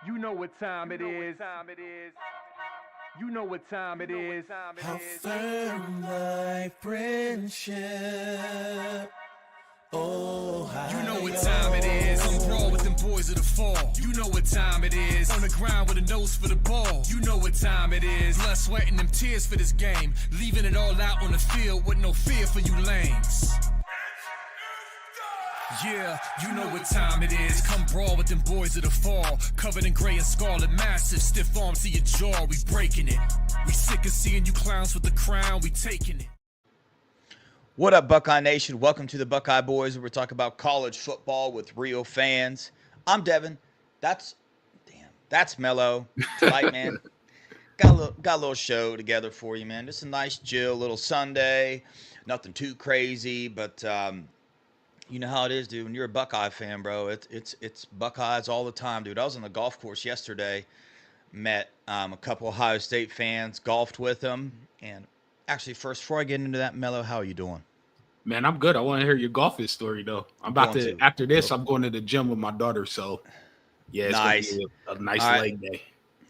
You know what time it is. You know what time it is. How firm thy friendship. Oh, how you know what time it is. I'm brawl with them boys of the fall. You know what time it is. On the ground with a nose for the ball. You know what time it is. Blood, sweat, and them tears for this game. Leaving it all out on the field with no fear for you lames. Yeah, you know what time it is. Come brawl with them boys of the fall. Covered in gray and scarlet, massive, stiff arms to your jaw. We breaking it. We sick of seeing you clowns with the crown. We taking it. What up, Buckeye Nation? Welcome to the Buckeye Boys, where we're talking about college football with real fans. I'm Devin. That's Mello. Tonight, man. Got a little show together for you, man. Just a nice, chill little Sunday. Nothing too crazy, but you know how it is, dude. When you're a Buckeye fan, bro, it's Buckeyes all the time, dude. I was on the golf course yesterday. Met a couple Ohio State fans, golfed with them, and actually, first, before I get into that, Mello, how are you doing? Man, I'm good. I want to hear your golfing story, though. I'm about to after this, I'm going to the gym with my daughter, so yeah, it's nice. gonna be a nice leg day.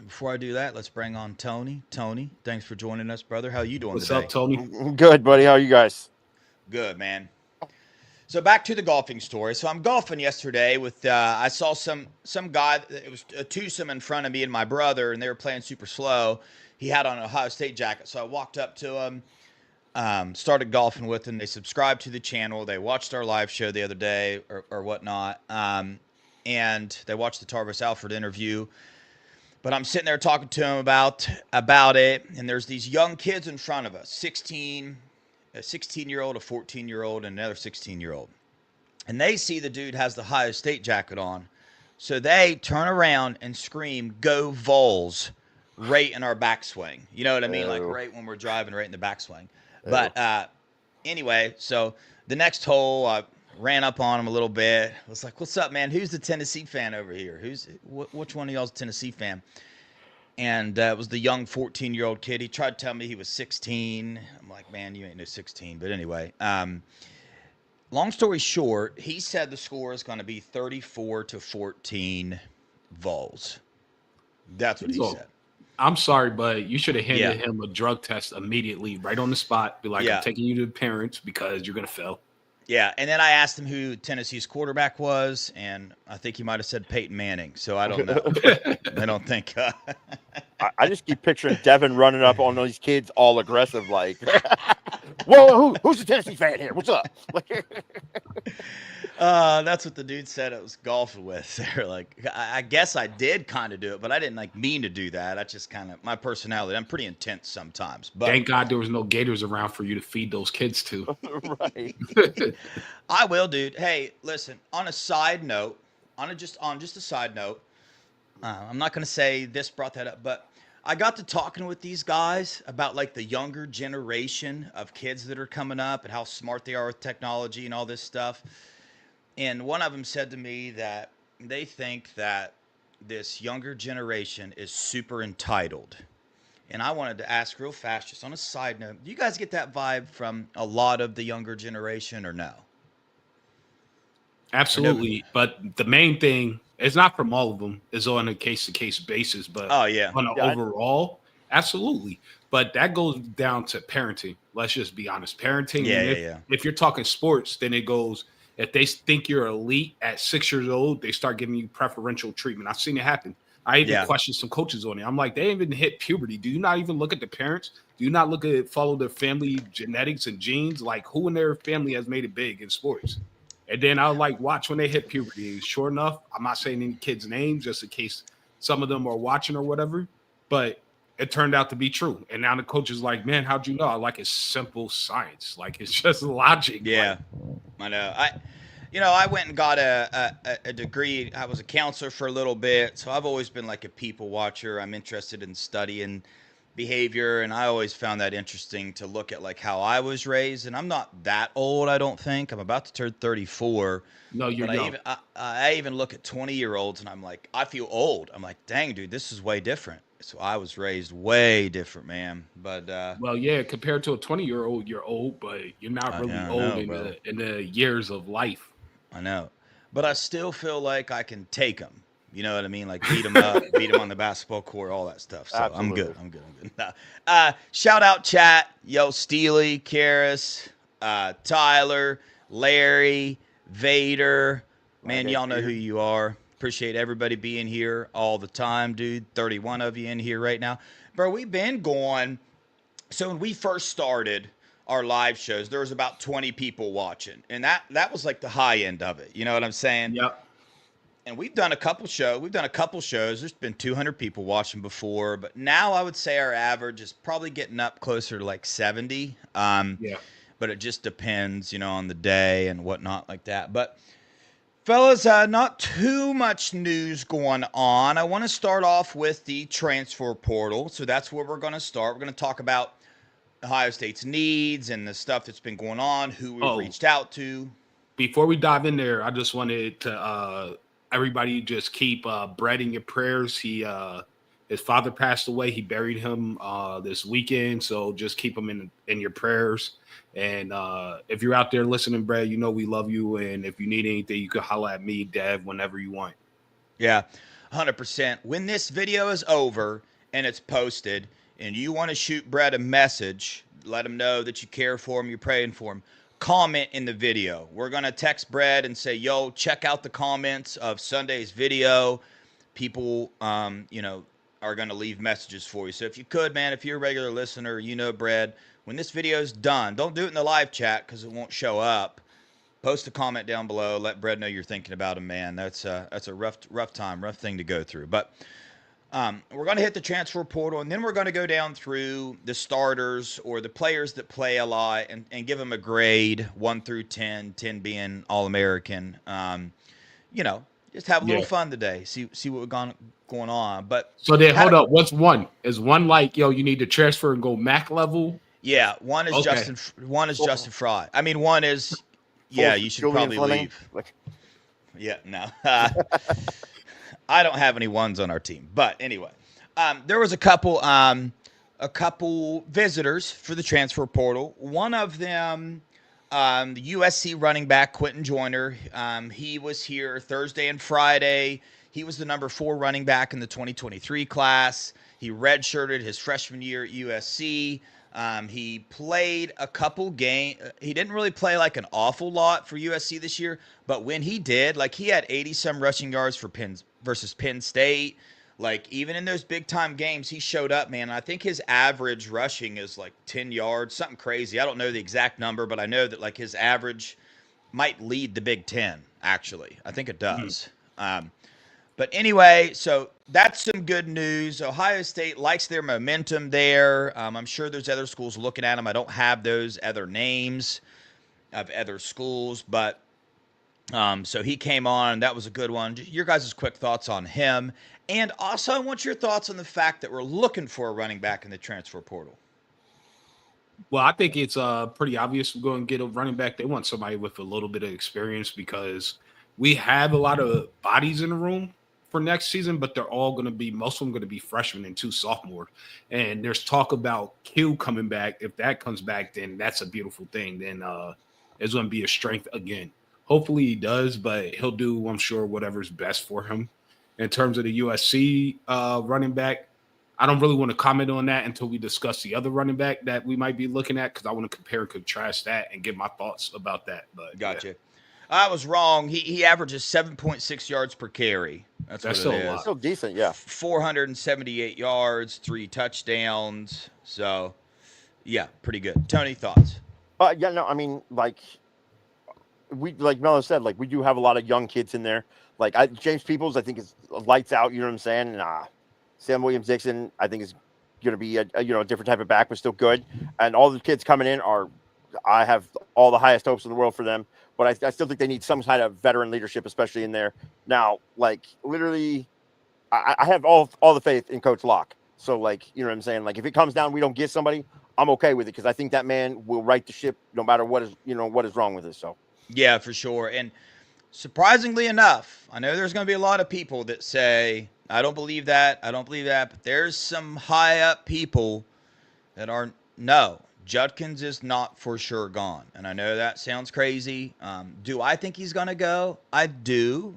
Before I do that, let's bring on Tony. Tony, thanks for joining us, brother. How you doing today? What's up, Tony? Good, buddy. How are you guys? Good, man. So back to the golfing story. So I'm golfing yesterday with I saw some guy. It was a twosome in front of me and my brother, and they were playing super slow. He had on an Ohio State jacket, so I walked up to him, started golfing with him. They subscribed to the channel. They watched our live show the other day or whatnot, and they watched the Tarvis Alford interview. But I'm sitting there talking to him about it, and there's these young kids in front of us, a 16-year-old, a 14-year-old, and another 16-year-old. And they see the dude has the Ohio State jacket on. So they turn around and scream, "Go Vols," right in our backswing. You know what I mean? Like right when we're driving, right in the backswing. But anyway, so the next hole, I ran up on him a little bit. I was like, "What's up, man? Who's the Tennessee fan over here? Which one of y'all's a Tennessee fan?" And it was the young 14-year-old kid. He tried to tell me he was 16. I'm like, man, you ain't no 16. But anyway, long story short, he said the score is going to be 34-14 Vols. That's what he said. I'm sorry, but you should have handed him a drug test immediately, right on the spot. Be like, I'm taking you to the parents because you're going to fail. Yeah, and then I asked him who Tennessee's quarterback was, and I think he might have said Peyton Manning, so I don't know. I don't think. I just keep picturing Devin running up on these kids all aggressive, like, whoa, who's the Tennessee fan here? What's up? That's what the dude said I was golfing with. They're like, I guess I did kind of do it, but I didn't like mean to do that. I just kind of, my personality, I'm pretty intense sometimes. But thank God there was no gators around for you to feed those kids to. Right. I will, dude. Hey, listen, on a side note, just a side note, I'm not going to say this brought that up, but I got to talking with these guys about like the younger generation of kids that are coming up and how smart they are with technology and all this stuff. And one of them said to me that they think that this younger generation is super entitled. And I wanted to ask real fast, just on a side note, do you guys get that vibe from a lot of the younger generation or no? Absolutely. But the main thing, it's not from all of them, is on a case-to-case basis. But on an overall, absolutely. But that goes down to parenting. Let's just be honest. Parenting. If you're talking sports, then it goes, if they think you're elite at 6 years old, they start giving you preferential treatment. I've seen it happen. I even questioned some coaches on it. I'm like, they ain't even hit puberty. Do you not even look at the parents? Do you not follow their family genetics and genes? Like, who in their family has made it big in sports? And then I'll like watch when they hit puberty. Sure enough, I'm not saying any kids' names just in case some of them are watching or whatever, but it turned out to be true. And now the coach is like, man, how'd you know? I like, it's simple science. Like, it's just logic. Yeah, I know. I went and got a degree. I was a counselor for a little bit, so I've always been like a people watcher. I'm interested in studying behavior, and I always found that interesting to look at like how I was raised. And I'm not that old, I don't think. I'm about to turn 34. No, you're young. I even look at 20-year-olds, and I'm like, I feel old. I'm like, dang, dude, this is way different. So I was raised way different, man. But well, yeah, compared to a 20-year-old, you're old, but you're not really old in the years of life. I know, but I still feel like I can take them. You know what I mean? Like beat them up, beat them on the basketball court, all that stuff. So Absolutely. I'm good. Shout out chat. Yo, Steely, Karis, Tyler, Larry, Vader. Man, y'all know who you are. Appreciate everybody being here all the time, dude. 31 of you in here right now. Bro, we've been going. So when we first started our live shows, there was about 20 people watching. And that was like the high end of it. You know what I'm saying? Yep. And we've done a couple shows. There's been 200 people watching before, but now I would say our average is probably getting up closer to like 70. Yeah. But it just depends, on the day and whatnot like that. But fellas, not too much news going on. I want to start off with the transfer portal. So that's where we're going to start. We're going to talk about Ohio State's needs and the stuff that's been going on, who we reached out to. Before we dive in there, I just wanted to everybody just keep Brett in your prayers. His father passed away. He buried him this weekend, so just keep him in your prayers. And if you're out there listening, Brett, we love you. And if you need anything, you can holler at me, Dev, whenever you want. Yeah, 100%. When this video is over and it's posted, and you want to shoot Brett a message, let him know that you care for him, you're praying for him. Comment in the video. We're going to text Brett and say, yo, check out the comments of Sunday's video. People, are going to leave messages for you. So if you could, man, if you're a regular listener, Brett, when this video is done, don't do it in the live chat because it won't show up. Post a comment down below. Let Brett know you're thinking about him, man. That's a rough time, rough thing to go through. But we're going to hit the transfer portal, and then we're going to go down through the starters or the players that play a lot and give them a grade 1 through 10, 10 being All-American. Just have a little fun today. See what's going on. But so then, hold up. What's 1? Is 1 like, you need to transfer and go MAC level? Yeah, 1 is okay. Justin Fry. I mean, 1 is you should probably leave. Yeah, no. I don't have any 1s on our team, but anyway, there was a couple visitors for the transfer portal. One of them, the USC running back Quentin Joyner. He was here Thursday and Friday. He was the number 4 running back in the 2023 class. He redshirted his freshman year at USC. He played a couple games. He didn't really play like an awful lot for USC this year, but when he did, like he had 80-some rushing yards versus Penn State. Like even in those big time games, he showed up, man. I think his average rushing is like 10 yards, something crazy. I don't know the exact number, but I know that like his average might lead the Big Ten, actually. I think it does. But anyway, so that's some good news. Ohio State likes their momentum there. I'm sure there's other schools looking at them. I don't have those other names of other schools, but so he came on. That was a good one. Your guys' quick thoughts on him. And also, I want your thoughts on the fact that we're looking for a running back in the transfer portal. Well, I think it's pretty obvious we're going to get a running back. They want somebody with a little bit of experience because we have a lot of bodies in the room for next season, but they're all going to be, most of them going to be freshmen and 2 sophomores. And there's talk about Q coming back. If that comes back, then that's a beautiful thing. Then it's going to be a strength again. Hopefully he does, but he'll do, I'm sure, whatever's best for him. In terms of the USC running back, I don't really want to comment on that until we discuss the other running back that we might be looking at because I want to compare and contrast that and give my thoughts about that. But gotcha. Yeah. I was wrong. He averages 7.6 yards per carry. That's still it is. A lot. Still decent, yeah. 478 yards, 3 touchdowns. So, yeah, pretty good. Tony, thoughts? Yeah, no, I mean, like Melo said, like we do have a lot of young kids in there. Like James Peoples, I think is lights out. You know what I'm saying? And Sam Williams-Dixon, I think is going to be a different type of back, but still good. And all the kids coming in I have all the highest hopes in the world for them. But I still think they need some kind of veteran leadership, especially in there. Now, like literally, I have all the faith in Coach Locke. So like, you know what I'm saying? Like if it comes down, we don't get somebody, I'm okay with it because I think that man will right the ship no matter what is wrong with it. So yeah, for sure. And surprisingly enough, I know there's going to be a lot of people that say, I don't believe that. But there's some high up people that aren't. No, Judkins is not for sure gone. And I know that sounds crazy. Do I think he's going to go? I do.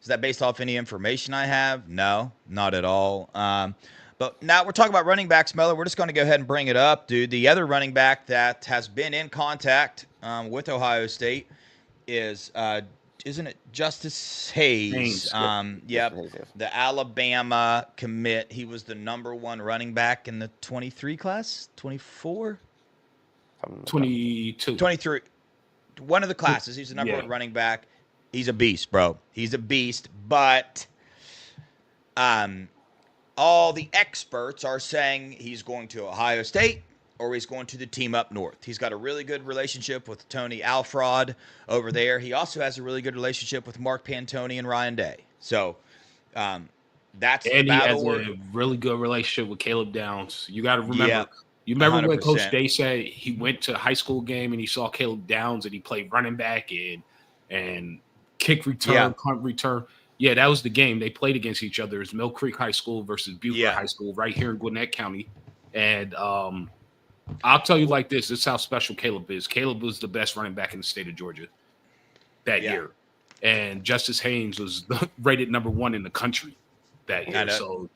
Is that based off any information I have? No, not at all. But now we're talking about running backs, Mello. We're just going to go ahead and bring it up, dude. The other running back that has been in contact with Ohio State is, isn't it Justice Hayes? Yep. The Alabama commit. He was the number 1 running back in the 23 class, 24? 22. 23. One of the classes. He's the number 1 running back. He's a beast, bro. He's a beast. But all the experts are saying he's going to Ohio State or he's going to the team up north. He's got a really good relationship with Tony Alfrod over there. He also has a really good relationship with Mark Pantoni and Ryan Day. So that's and the battle. He has a really good relationship with Caleb Downs. You got to remember. You remember 100%. When Coach Day said he went to a high school game and he saw Caleb Downs and he played running back and kick return, punt return. Yeah, that was the game. They played against each other. It's Mill Creek High School versus Buford High School right here in Gwinnett County. And I'll tell you like this. This is how special Caleb is. Caleb was the best running back in the state of Georgia that year. And Justice Haynes was rated number 1 in the country that year. So,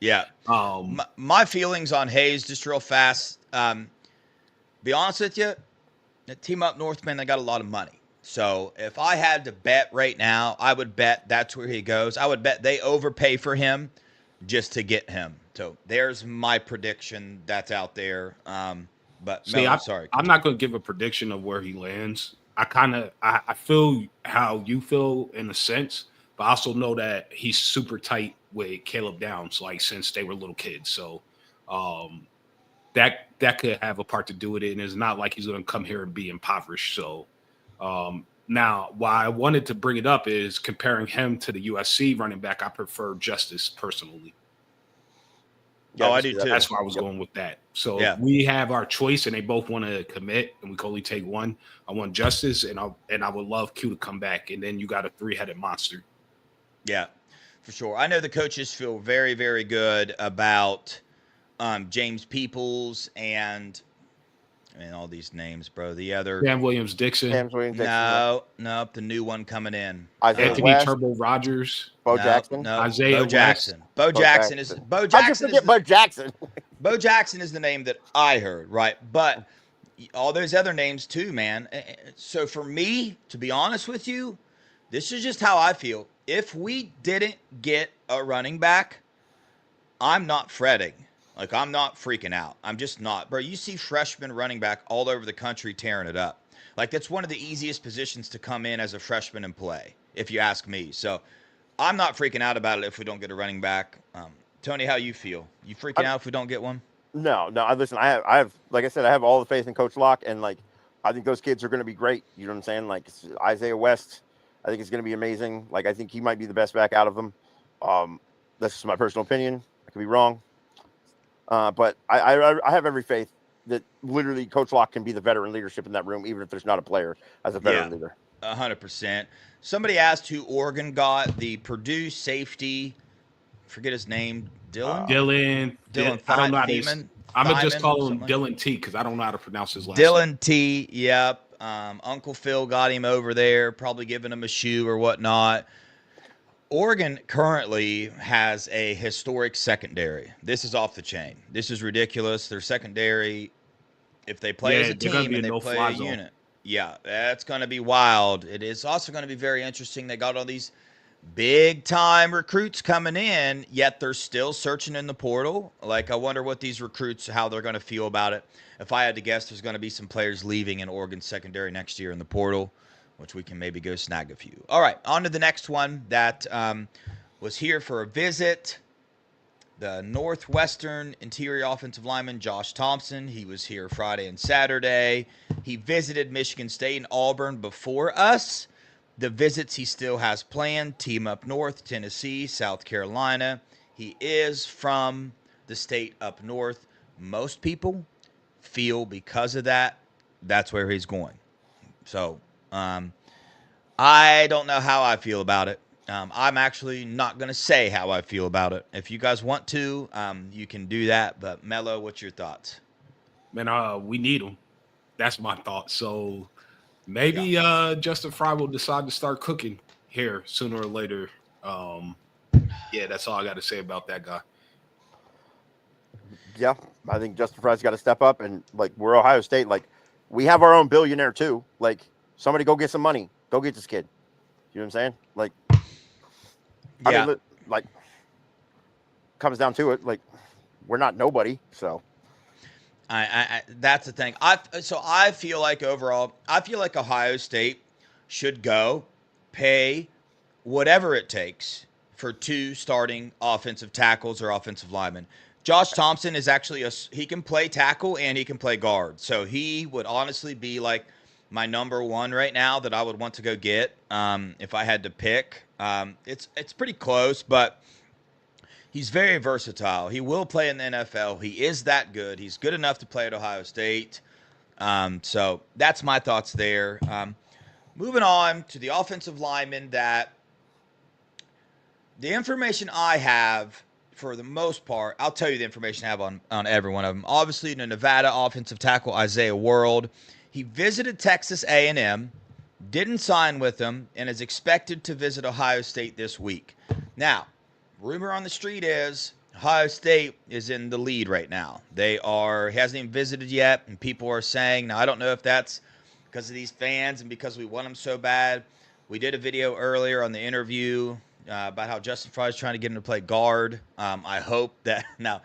my feelings on Hayes, just real fast. Be honest with you, the team up north, man, they got a lot of money. So if I had to bet right now, I would bet that's where he goes. I would bet they overpay for him just to get him. So there's my prediction that's out there. But see, I'm sorry. I'm not going to give a prediction of where he lands. I feel how you feel in a sense, but I also know that he's super tight with Caleb Downs, like since they were little kids. So that could have a part to do with it. And it's not like he's going to come here and be impoverished. So now why I wanted to bring it up is comparing him to the USC running back. I prefer Justice personally. Yeah, I do too. That's why I was going with that. So if we have our choice and they both want to commit and we can only take one, I want Justice and I would love Q to come back. And then you got a 3-headed monster. Yeah, for sure. I know the coaches feel very, very good about James Peoples and all these names, bro. The other Sam Williams Dixon. No, the new one coming in. Anthony West. Turbo Rogers. Bo Jackson. No, Isaiah Bo Jackson. West. Bo Jackson is Bo Jackson. Bo Jackson. Bo Jackson is the name that I heard, right? But all those other names too, man. So for me, to be honest with you, this is just how I feel. If we didn't get a running back, I'm not fretting. Like, I'm not freaking out. I'm just not. Bro, you see freshman running back all over the country tearing it up. Like, that's one of the easiest positions to come in as a freshman and play, if you ask me. So, I'm not freaking out about it if we don't get a running back. Tony, how you feel? You freaking out if we don't get one? No. Listen, I have, like I said, I have all the faith in Coach Locke, and, like, I think those kids are going to be great. You know what I'm saying? Like, Isaiah West, I think it's going to be amazing. Like, I think he might be the best back out of them. That's just my personal opinion. I could be wrong. But I have every faith that literally Coach Locke can be the veteran leadership in that room, even if there's not a player as a veteran leader. 100%. Somebody asked who Oregon got. The Purdue safety, forget his name, Dylan? Dylan. I don't know how to. I'm going to just call him Dylan T because I don't know how to pronounce his last name. Dylan T, yep. Uncle Phil got him over there, probably giving him a shoe or whatnot. Oregon currently has a historic secondary. This is off the chain. This is ridiculous. Their secondary, if they play as a team and they play a unit, that's going to be wild. It is also going to be very interesting. They got all these big-time recruits coming in, yet they're still searching in the portal. Like, I wonder what these recruits, how they're going to feel about it. If I had to guess, there's going to be some players leaving in Oregon secondary next year in the portal, which we can maybe go snag a few. All right, on to the next one that was here for a visit. The Northwestern interior offensive lineman, Josh Thompson. He was here Friday and Saturday. He visited Michigan State and Auburn before us. The visits he still has planned, team up north, Tennessee, South Carolina. He is from the state up north. Most people feel because of that, that's where he's going. So, I don't know how I feel about it. I'm actually not going to say how I feel about it. If you guys want to, you can do that. But, Mello, what's your thoughts? Man, we need him. That's my thought. So, maybe Justin Fry will decide to start cooking here sooner or later. Yeah, that's all I got to say about that guy. Yeah, I think Justin Fry's got to step up, and like we're Ohio State, like we have our own billionaire too. Like somebody go get some money, go get this kid. You know what I'm saying? Like, yeah. I mean, like comes down to it, like we're not nobody, so. I that's the thing. I feel like overall, I feel like Ohio State should go pay whatever it takes for 2 starting offensive tackles or offensive linemen. Josh Thompson is actually he can play tackle and he can play guard. So he would honestly be like my number 1 right now that I would want to go get if I had to pick. It's pretty close, but he's very versatile. He will play in the NFL. He is that good. He's good enough to play at Ohio State. So that's my thoughts there. Moving on to the offensive lineman, that the information I have, for the most part, I'll tell you the information I have on every one of them. Obviously, the Nevada offensive tackle, Isaiah World, he visited Texas A&M, didn't sign with them, and is expected to visit Ohio State this week. Now, rumor on the street is Ohio State is in the lead right now. He hasn't even visited yet, and people are saying, now I don't know if that's because of these fans and because we want him so bad. We did a video earlier on the interview about how Justin Fry is trying to get him to play guard. I hope that now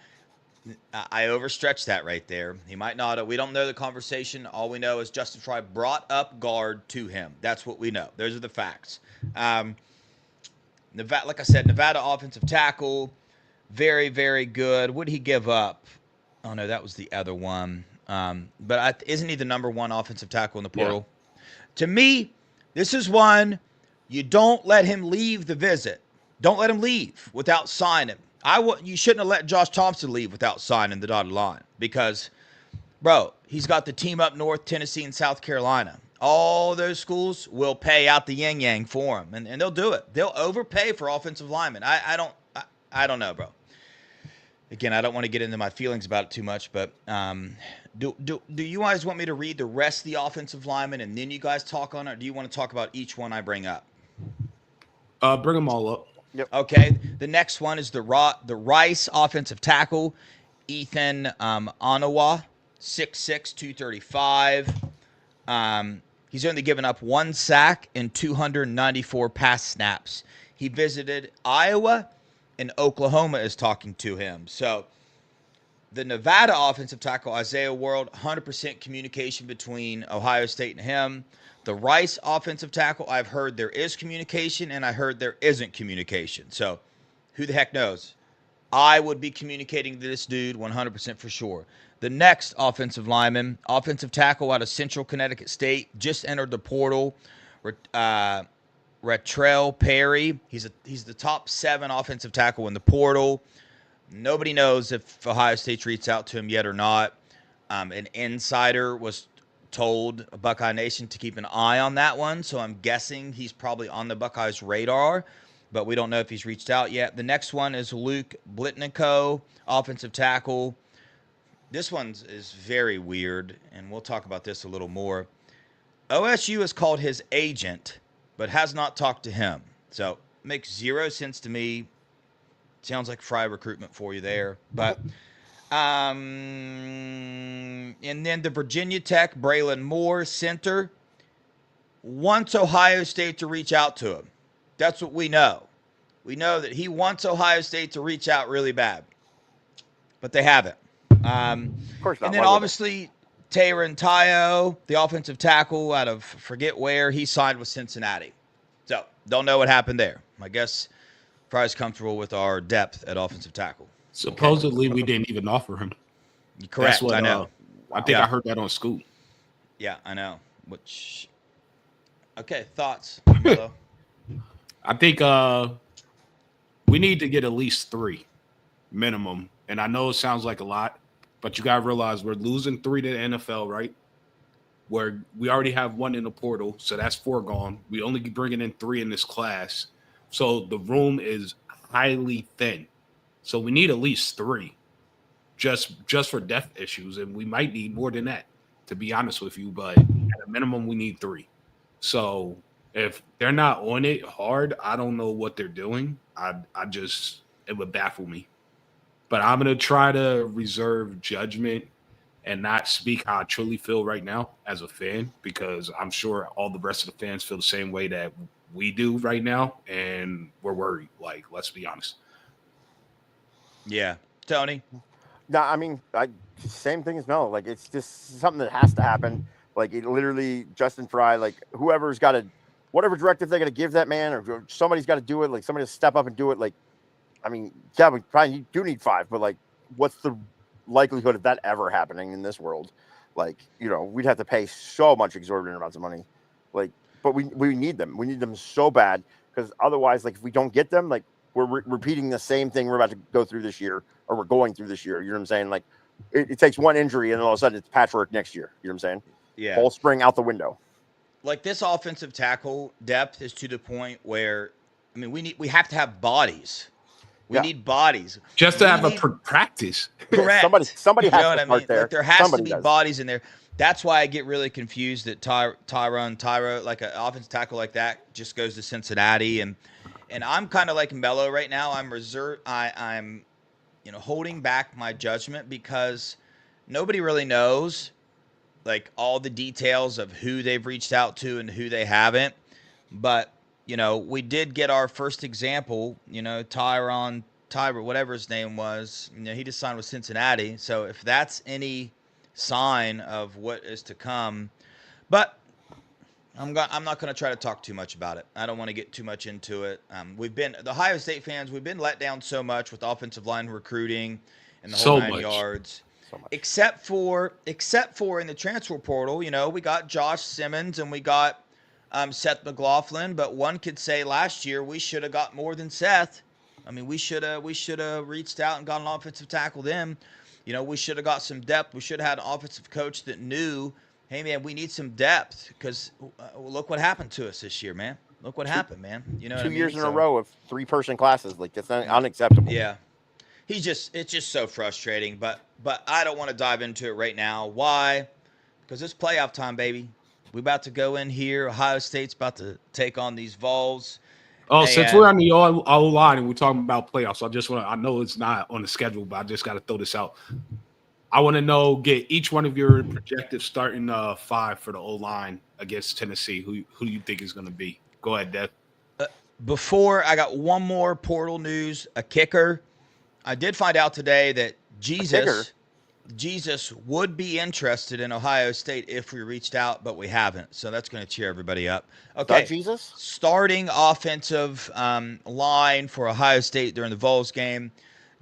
I overstretched that right there. He might not. We don't know the conversation. All we know is Justin Fry brought up guard to him. That's what we know. Those are the facts. Nevada, like I said, Nevada offensive tackle, very, very good. What did he give up? Oh no, that was the other one. But isn't he the number 1 offensive tackle in the portal? Yeah. To me, this is one you don't let him leave the visit. Don't let him leave without signing. You shouldn't have let Josh Thompson leave without signing the dotted line because, bro, he's got the team up north, Tennessee and South Carolina. All those schools will pay out the yin-yang for him, and they'll do it. They'll overpay for offensive linemen. I don't know, bro. Again, I don't want to get into my feelings about it too much, but do you guys want me to read the rest of the offensive linemen and then you guys talk on it, or do you want to talk about each one I bring up? Bring them all up. Yep. Okay. The next one is the Rice offensive tackle, Ethan Onawa, 6'6", 235. He's only given up 1 sack and 294 pass snaps. He visited Iowa, and Oklahoma is talking to him. So the Nevada offensive tackle, Isaiah World, 100% communication between Ohio State and him. The Rice offensive tackle, I've heard there is communication, and I heard there isn't communication. So who the heck knows? I would be communicating to this dude 100% for sure. The next offensive lineman, offensive tackle out of Central Connecticut State, just entered the portal. Retrell Perry. He's the top 7 offensive tackle in the portal. Nobody knows if Ohio State's reached out to him yet or not. An insider was told Buckeye Nation to keep an eye on that one, so I'm guessing he's probably on the Buckeyes' radar, but we don't know if he's reached out yet. The next one is Luke Blitnico, offensive tackle. This one is very weird, and we'll talk about this a little more. OSU has called his agent, but has not talked to him. So makes 0 sense to me. Sounds like Fry recruitment for you there. But and then the Virginia Tech, Braylon Moore, center, wants Ohio State to reach out to him. That's what we know. We know that he wants Ohio State to reach out really bad. But they haven't. Of course not. And then obviously Taron Tayo, the offensive tackle out of forget where, he signed with Cincinnati. So don't know what happened there. I guess Fry's comfortable with our depth at offensive tackle. Supposedly, we didn't even offer him. Correct. I know. I think I heard that on Scoop. Yeah, I know. Okay, thoughts? I think we need to get at least 3 minimum. And I know it sounds like a lot, but you got to realize we're losing 3 to the NFL, right? Where we already have 1 in the portal, so that's 4 gone. We only bringing in 3 in this class. So the room is highly thin. So we need at least 3 just for depth issues, and we might need more than that, to be honest with you. But at a minimum, we need 3. So If they're not on it hard, I don't know what they're doing. It would baffle me. But I'm gonna try to reserve judgment and not speak how I truly feel right now as a fan, because I'm sure all the rest of the fans feel the same way that we do right now, and we're worried. Like, let's be honest. Yeah, Tony. No, I mean, same thing as Melo. Like, it's just something that has to happen. Like, it literally, Justin Fry, like, whoever's got to, whatever directive they're going to give that man, or somebody's got to do it. Like, somebody to step up and do it. Like, I mean, yeah, we probably do need 5, but like, what's the likelihood of that ever happening in this world? Like, we'd have to pay so much exorbitant amounts of money. Like, but we need them. We need them so bad, because otherwise, like, if we don't get them, like, we're repeating the same thing we're about to go through this year, or we're going through this year. You know what I'm saying? Like, it takes one injury, and all of a sudden it's patchwork next year. You know what I'm saying? Yeah. Whole spring out the window. Like, this offensive tackle depth is to the point where, I mean, we have to have bodies. We need bodies. Just to have a practice. Correct. Somebody has to start there. Like, there has to be bodies in there. That's why I get really confused that Tyro, like an offensive tackle like that, just goes to Cincinnati. And I'm kind of like Melo right now. I'm reserved. I'm holding back my judgment, because nobody really knows, like, all the details of who they've reached out to and who they haven't. But we did get our first example, Tyro, whatever his name was, he just signed with Cincinnati. So if that's any sign of what is to come, but I'm not going to try to talk too much about it. I don't want to get too much into it. The Ohio State fans, we've been let down so much with offensive line recruiting and the whole 9 yards. So except for in the transfer portal, we got Josh Simmons and we got Seth McLaughlin, but one could say last year we should have got more than Seth. I mean, we should have reached out and got an offensive tackle then. We should have got some depth. We should have had an offensive coach that knew, hey man, we need some depth, because look what happened to us this year, man. Look what happened, man. 2 years in a row of 3-person classes. Like, that's unacceptable. Yeah. It's just so frustrating, but I don't want to dive into it right now. Why? Because it's playoff time, baby. We're about to go in here. Ohio State's about to take on these Vols. Oh, since we're on the O-line and we're talking about playoffs, I know it's not on the schedule, but I just got to throw this out. I want to get each one of your projected starting 5 for the O-line against Tennessee. Who you think is going to be? Go ahead, Dev. Before, I got one more portal news, a kicker. I did find out today that Jesus would be interested in Ohio State if we reached out, but we haven't. So that's going to cheer everybody up. Okay. Jesus? Starting offensive line for Ohio State during the Vols game.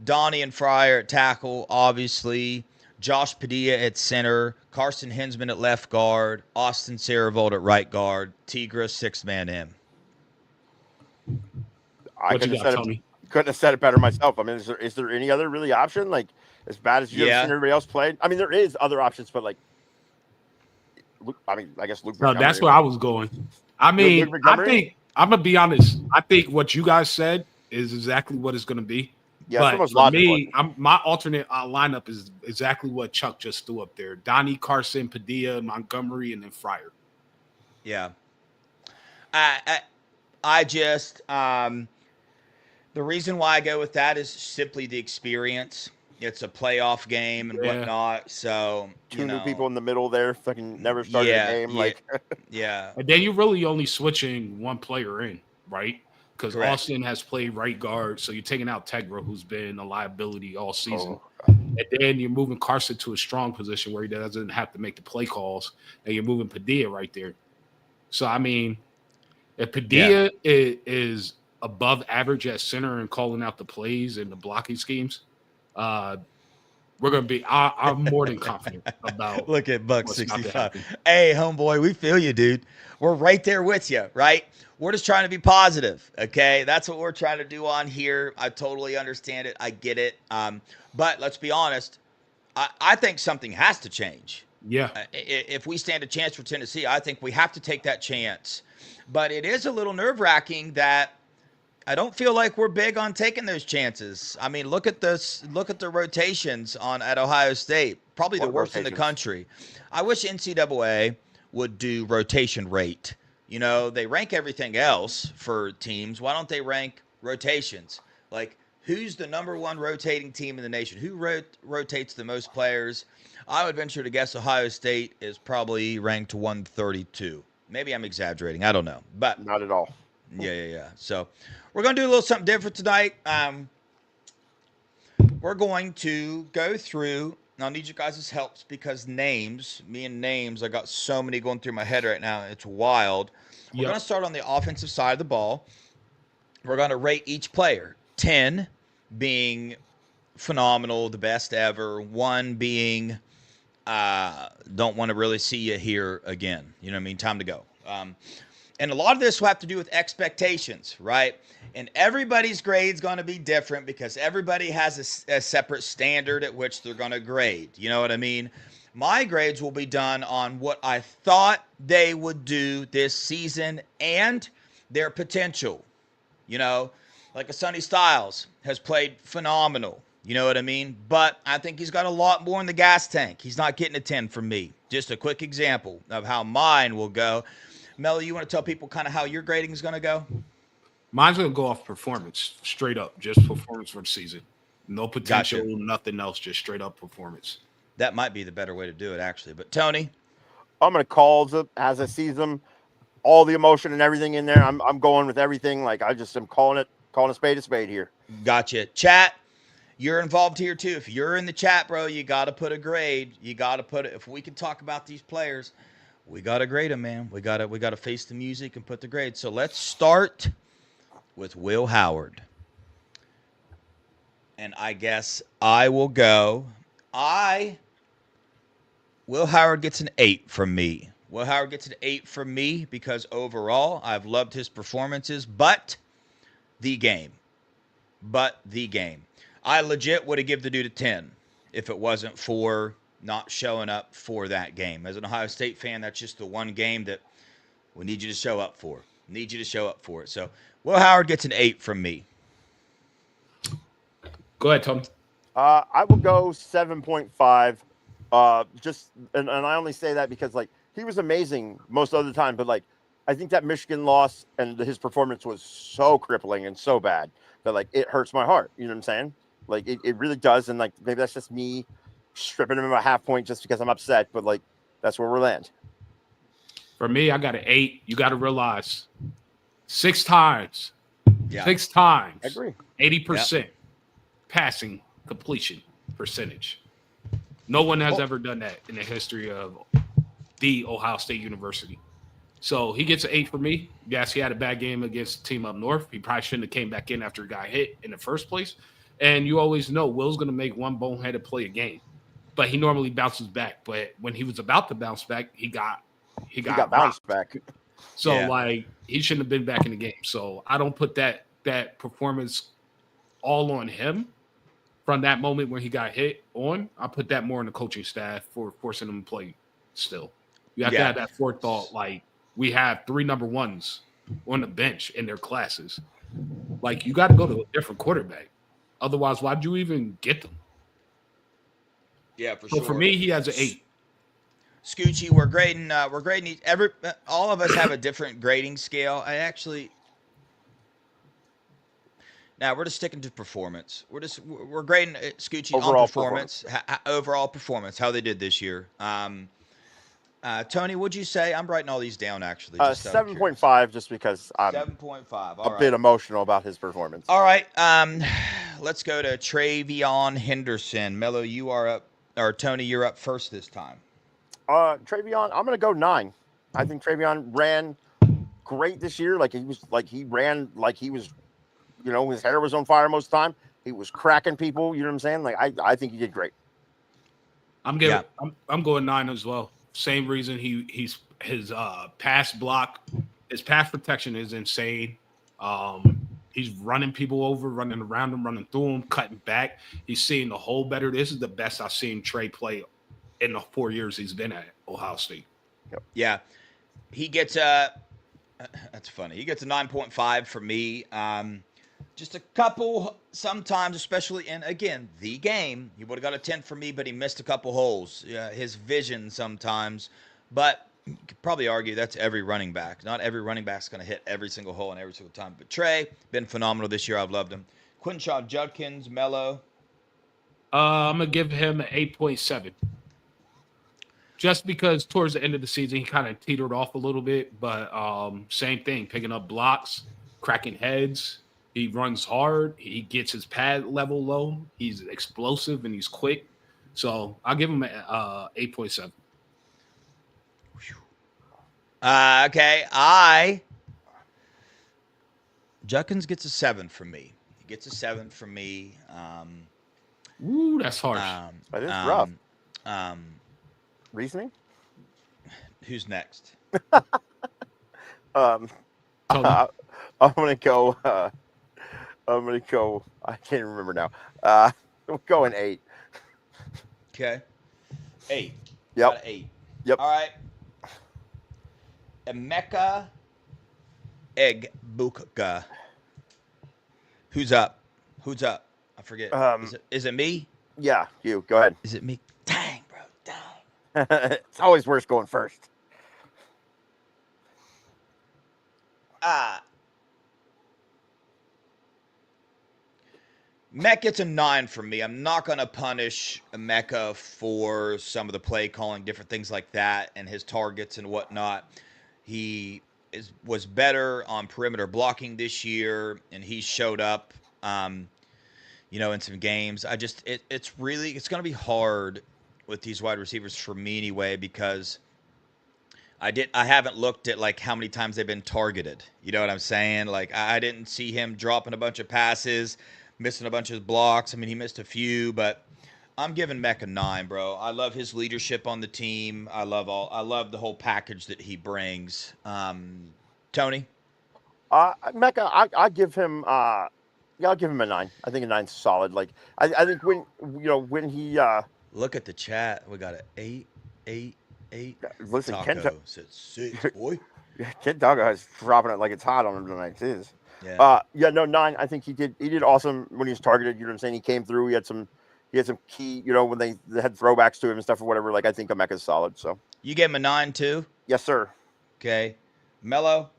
Donnie and Fryer at tackle, obviously. Josh Padilla at center. Carson Hinsman at left guard. Austin Saravold at right guard. Tigres 6-man in. Couldn't have said it better myself. I mean, is there any other really option? Like, as bad as you've seen everybody else play? I mean, there is other options, but like, I guess Luke. No, that's where I was going. I mean, I think I'm gonna be honest. I think what you guys said is exactly what it's gonna be. Yeah, but for me, my alternate lineup is exactly what Chuck just threw up there: Donnie, Carson, Padilla, Montgomery, and then Fryer. Yeah, I just the reason why I go with that is simply the experience. It's a playoff game and whatnot. So two new people in the middle there, fucking never started a game. Yeah. And then you're really only switching one player in, right? Because Austin has played right guard, so you're taking out Tegra, who's been a liability all season. And then you're moving Carson to a strong position where he doesn't have to make the play calls, and you're moving Padilla right there. So, I mean, if Padilla is above average at center and calling out the plays and the blocking schemes, we're going to be – I'm more than confident about – Look at Buck 65. Hey, homeboy, we feel you, dude. We're right there with you, right? We're just trying to be positive, okay? That's what we're trying to do on here. I totally understand it. I get it. But let's be honest. I think something has to change. Yeah. If we stand a chance for Tennessee, I think we have to take that chance. But it is a little nerve-wracking that I don't feel like we're big on taking those chances. I mean, look at this. Look at the rotations at Ohio State. Probably the worst in the country. I wish NCAA would do rotation rate You know, they rank everything else for teams. Why don't they rank rotations? Like, who's the number one rotating team in the nation? Who rotates the most players? I would venture to guess Ohio State is probably ranked 132. Maybe I'm exaggerating. I don't know. But not at all. Yeah. So we're going to do a little something different tonight. We're going to go through. I'll need you guys' help because names, I got so many going through my head right now. It's wild. We're going to start on the offensive side of the ball. We're going to rate each player. 10 being phenomenal, the best ever. 1 being don't want to really see you here again. You know what I mean? Time to go. And a lot of this will have to do with expectations, right? And everybody's grade's going to be different because everybody has a separate standard at which they're going to grade. You know what I mean? My grades will be done on what I thought they would do this season and their potential. You know, like a Sonny Styles has played phenomenal. You know what I mean? But I think he's got a lot more in the gas tank. He's not getting a 10 from me. Just a quick example of how mine will go. Mello, you want to tell people kind of how your grading is going to go? Mine's going to go off performance, straight up. Just performance for the season. No potential, nothing else, just straight up performance. That might be the better way to do it, actually. But, Tony? I'm going to call it as I see them, all the emotion and everything in there. I'm going with everything. Like, I just am calling a spade here. Gotcha. Chat, you're involved here, too. If you're in the chat, bro, you got to put a grade. You got to put it. If we can talk about these players, we got to grade them, man. We got to face the music and put the grade. So let's start with Will Howard. And I guess I will go. Will Howard gets an 8 from me. Will Howard gets an 8 from me because overall I've loved his performances, but the game. I legit would have given the dude a 10 if it wasn't for not showing up for that game. As an Ohio State fan, that's just the one game that we need you to show up for. Need you to show up for it. So Will Howard gets an 8 from me. Go ahead, Tony. I will go 7.5. And I only say that because like he was amazing most of the time, but like I think that Michigan loss and his performance was so crippling and so bad that like it hurts my heart. You know what I'm saying? Like it really does. And like maybe that's just me stripping him a half point just because I'm upset, but like that's where we land. For me, I got an 8. You got to realize 6 times. Yeah. 6 times. I agree. 80% passing completion percentage. No one has ever done that in the history of the Ohio State University. So he gets an 8 for me. Yes, he had a bad game against the team up north. He probably shouldn't have came back in after he got hit in the first place. And you always know Will's going to make one boneheaded play a game. But he normally bounces back. But when he was about to bounce back, he got bounced back. So like he shouldn't have been back in the game. So I don't put that performance all on him from that moment when he got hit on. I put that more on the coaching staff for forcing him to play still. You have to have that forethought. Like we have 3 number ones on the bench in their classes. Like you got to go to a different quarterback. Otherwise, why'd you even get them? Yeah, for sure. So for me, he has an 8. Scoochie, we're grading all of us have a different grading scale. Now we're just sticking to performance. We're grading Scoochie overall on performance. Overall performance, how they did this year. Tony, what'd you say? I'm writing all these down actually. 7.5, just because I'm 7.5. a bit emotional about his performance. All right, let's go to Travion Henderson. Mello, you are up, or Tony, you're up first this time. Travion, I'm gonna go 9. I think Travion ran great this year. He ran like he was, you know, his hair was on fire most of the time. He was cracking people. You know what I'm saying? Like I think he did great. I'm going 9 as well. Same reason his pass block, his pass protection is insane. He's running people over, running around them, running through them, cutting back. He's seeing the hole better. This is the best I've seen Trey play in the 4 years he's been at Ohio State. Yep. Yeah. He gets that's funny. He gets a 9.5 for me. Just a couple sometimes, especially in, again, the game. He would have got a 10 for me, but he missed a couple holes. His vision sometimes. But you could probably argue that's every running back. Not every running back's going to hit every single hole and every single time. But Trey, been phenomenal this year. I've loved him. Quinshaw Judkins, Mello. I'm going to give him an 8.7. Just because towards the end of the season, he kind of teetered off a little bit. But same thing, picking up blocks, cracking heads. He runs hard. He gets his pad level low. He's explosive and he's quick. So I'll give him an 8.7. Okay. Judkins gets a 7 from me. He gets a 7 from me. Ooh, that's harsh. That is rough. Reasoning? Who's next? I'm gonna go. I can't remember now. We'll go in 8. Okay. 8. Yep. Got 8. Yep. All right. Emeka Egbuka. Who's up? I forget. Is it me? Yeah, you. Go ahead. Is it me? Dang, bro. Dang. It's always worse going first. Mech gets a 9 from me. I'm not going to punish Emeka for some of the play calling, different things like that, and his targets and whatnot. He was better on perimeter blocking this year, and he showed up, in some games. It's going to be hard with these wide receivers for me anyway, because I haven't looked at like how many times they've been targeted. You know what I'm saying? Like I didn't see him dropping a bunch of passes, missing a bunch of blocks. I mean, he missed a few, but I'm giving Mech a 9, bro. I love his leadership on the team. I love the whole package that he brings. Tony? Mecca, I give him I'll give him a 9. I think a 9's solid. Like I think when he look at the chat. We got an 8. Listen, Taco said 6, boy. Kent Doggo is dropping it like it's hot on him tonight. It is. Yeah. 9. I think he did awesome when he was targeted. You know what I'm saying? He came through. He had some key. When they had throwbacks to him and stuff or whatever. Like I think Emeka's solid. So you gave him a 9 too? Yes, sir. Okay, Mello.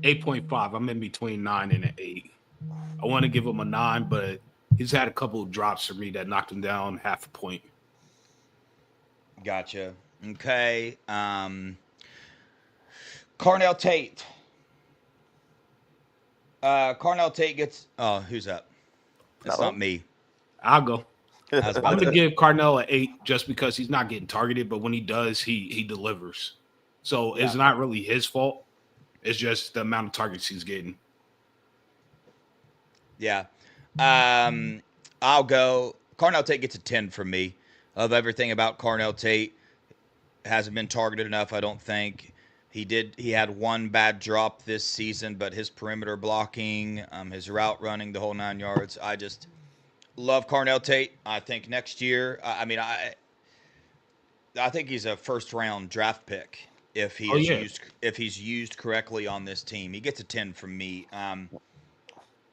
8.5. I'm in between 9 and an 8. I want to give him a 9, but he's had a couple of drops for me that knocked him down half a point. Gotcha. Okay. Carnell Tate. Carnell Tate gets. Oh, who's up? That's not me. I'll go. I'm going to give Carnell an 8 just because he's not getting targeted, but when he does, he delivers. So it's not really his fault. It's just the amount of targets he's getting. Yeah. I'll go. Carnell Tate gets a 10 from me. Love everything about Carnell Tate. Hasn't been targeted enough, I don't think. He had one bad drop this season, but his perimeter blocking, his route running, the whole 9 yards. I just love Carnell Tate. I think next year, I think he's a first-round draft pick if he's used correctly on this team. He gets a 10 from me.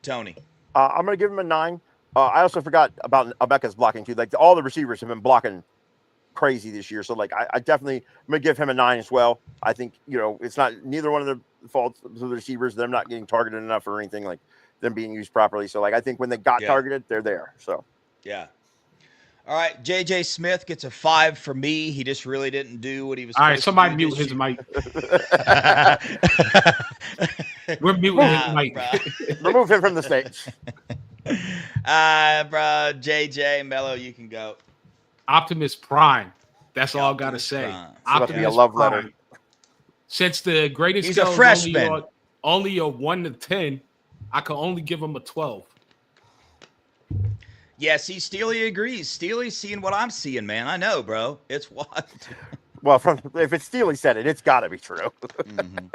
Tony. I'm going to give him a 9. I also forgot about Emeka's blocking too. Like all the receivers have been blocking crazy this year. So like I definitely I'm going to give him a 9 as well. I think, it's not neither one of the faults of the receivers. Them not getting targeted enough or anything, like them being used properly. So like I think when they got targeted, they're there. So yeah. All right, J.J. Smith gets a 5 for me. He just really didn't do what he was. All right, somebody mute his mic. We're muting his mic. Remove him from the stage. Bro, JJ, Mello, you can go. Optimus Prime. That's all I gotta say. Optimus be a love Prime. letter. Since the greatest he's a freshman, only a 1 to 10, I can only give him a 12. Yeah, see, Steely agrees. Steely's seeing what I'm seeing, man. I know, bro. It's what. Well, if it's Steely said it, it's got to be true. Mm-hmm.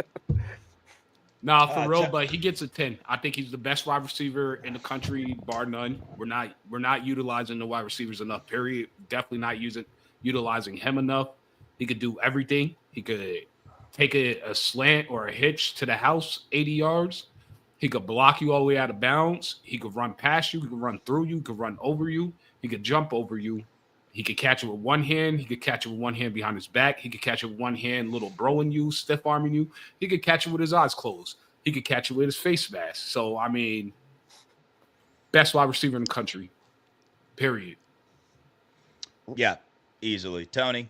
Nah, for real, but he gets a 10. I think he's the best wide receiver in the country, bar none. We're not utilizing the wide receivers enough, period. Definitely not utilizing him enough. He could do everything. He could take a slant or a hitch to the house 80 yards. He could block you all the way out of bounds. He could run past you. He could run through you. He could run over you. He could jump over you. He could catch it with one hand. He could catch it with one hand behind his back. He could catch it with one hand, little broing you, stiff arming you. He could catch it with his eyes closed. He could catch it with his face mask. So, I mean, best wide receiver in the country, period. Yeah, easily. Tony?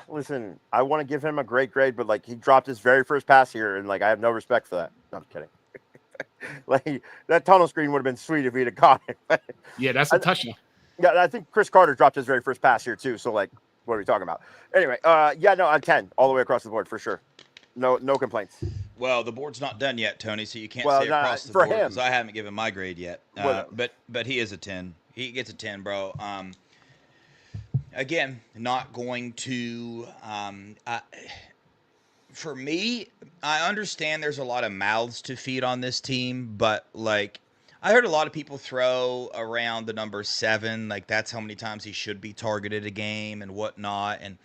Listen, I want to give him a great grade, but like he dropped his very first pass here, and like I have no respect for that. No, I'm kidding. Like that tunnel screen would have been sweet if he'd have caught it. Yeah, that's a touchdown. Yeah, I think Chris Carter dropped his very first pass here too. So like, what are we talking about? Anyway, yeah, no, I'm 10 all the way across the board for sure. No complaints. Well, the board's not done yet, Tony, so you can't say across the board because I haven't given my grade yet. But he is a 10. He gets a 10, bro. Again, not going to. For me, I understand there's a lot of mouths to feed on this team, but like I heard a lot of people throw around the number 7, like that's how many times he should be targeted a game and whatnot. And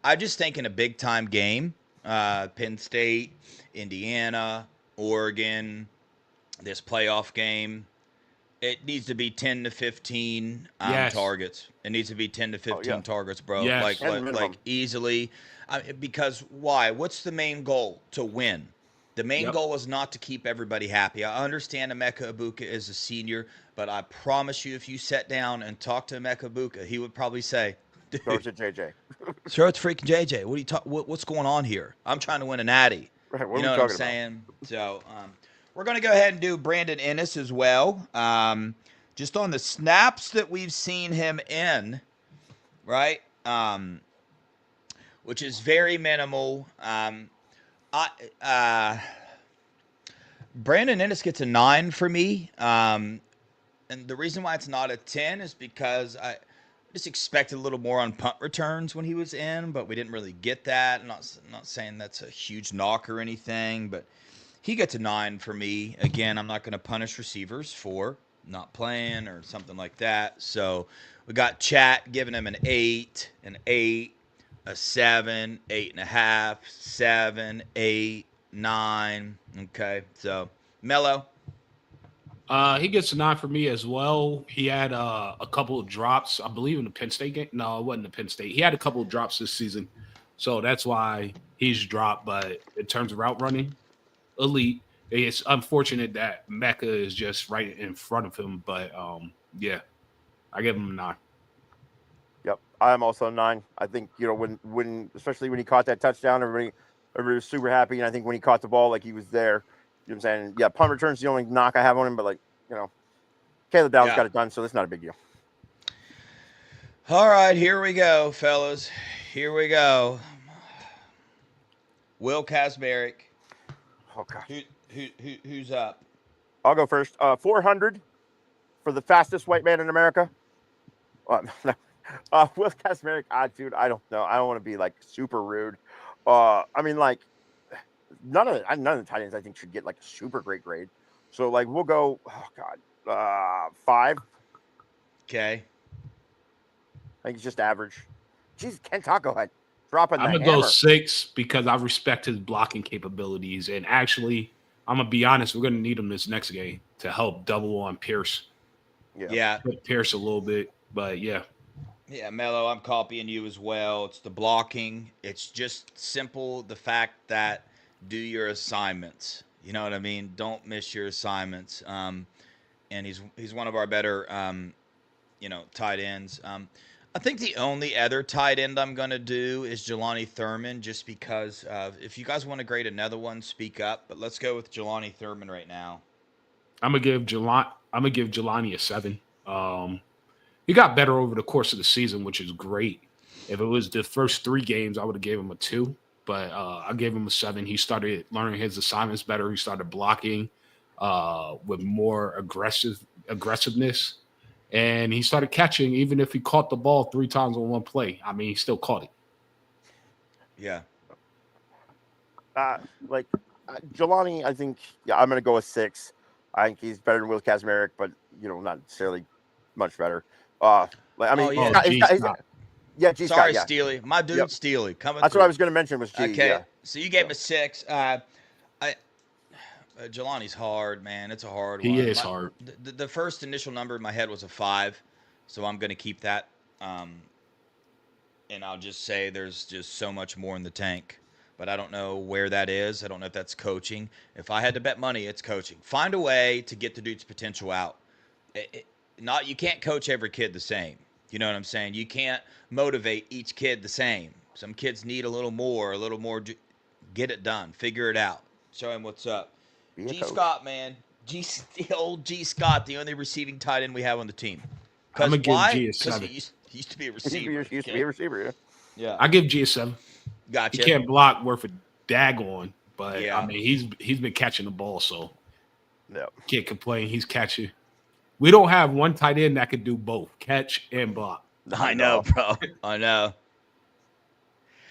I just think in a big time game, Penn State, Indiana, Oregon, this playoff game, it needs to be 10 to 15 targets. It needs to be 10 to 15 targets, bro. Yes. Like easily. Because why? What's the main goal? To win. The main goal is not to keep everybody happy. I understand Emeka Egbuka is a senior, but I promise you, if you sat down and talked to Emeka Egbuka, he would probably say, "Throw it to JJ. Throw it to freaking JJ. What are you what's going on here? I'm trying to win a natty." Right, you know what I'm saying? So we're going to go ahead and do Brandon Ennis as well. Just on the snaps that we've seen him in, right? Which is very minimal. Brandon Ennis gets a 9 for me. And the reason why it's not a 10 is because I just expected a little more on punt returns when he was in, but we didn't really get that. I'm not saying that's a huge knock or anything, but he gets a 9 for me. Again, I'm not going to punish receivers for not playing or something like that. So we got Chat giving him an 8, a 7, 8.5, 7, 8, 9. Okay, so Mello. He gets a 9 for me as well. He had a couple of drops, I believe, in the Penn State game. No, it wasn't the Penn State. He had a couple of drops this season, so that's why he's dropped. But in terms of route running, elite. It's unfortunate that Mecca is just right in front of him, but yeah, I give him a 9. Yep, I'm also a 9. I think when especially when he caught that touchdown, everybody was super happy, and I think when he caught the ball, like he was there. You know what I'm saying? Yeah, punt return's the only knock I have on him, but like, Caleb Dowd's got it done, so that's not a big deal. All right, here we go, fellas. Here we go. Will Kazmarek. Oh God. Who's up? I'll go first. 400 for the fastest white man in America. Will Kazmarek. Dude, I don't know. I don't want to be like super rude. I mean, like, none of the tight ends I think should get like a super great grade. So like we'll go. Oh God, 5. Okay. I think it's just average. Jeez, Ken Taco had dropping. I'm gonna go 6 because I respect his blocking capabilities, and actually, I'm gonna be honest. We're gonna need him this next game to help double on Pierce. Yeah. Pierce a little bit, but yeah. Yeah, Mello, I'm copying you as well. It's the blocking. It's just simple. The fact that do your assignments. You know what I mean? Don't miss your assignments. And he's one of our better, tight ends. I think the only other tight end I'm going to do is Jelani Thurman, just because if you guys want to grade another one, speak up. But let's go with Jelani Thurman right now. I'm gonna give Jelani a 7. He got better over the course of the season, which is great. If it was the first 3 games, I would have gave him a 2, but I gave him a 7. He started learning his assignments better. He started blocking with more aggressiveness, and he started catching. Even if he caught the ball 3 times on one play, I mean, he still caught it. Yeah. Jelani, I think, I'm going to go with 6. I think he's better than Will Kazmarek, but not necessarily much better. G. Sorry, Steely. My dude, Steely. Coming. That's what I was going to mention was G. Okay, yeah. So you gave him a 6. Jelani's hard, man. It's a hard one. He is hard. The first initial number in my head was a 5, so I'm going to keep that and I'll just say there's just so much more in the tank. But I don't know where that is. I don't know if that's coaching. If I had to bet money, it's coaching. Find a way to get the dude's potential out. You can't coach every kid the same. You know what I'm saying? You can't motivate each kid the same. Some kids need a little more. Get it done. Figure it out. Show him what's up. G. Scott, man. Old G. Scott, the only receiving tight end we have on the team. I'm going to give G a Because 7. he used to be a receiver. He used to be a receiver, yeah. Yeah. I give G a 7. Gotcha. He can't block worth a daggone, but Yeah. I mean he's been catching the ball, so yeah. Can't complain. He's catching. We don't have one tight end that could do both, catch and block. I know, bro. I know.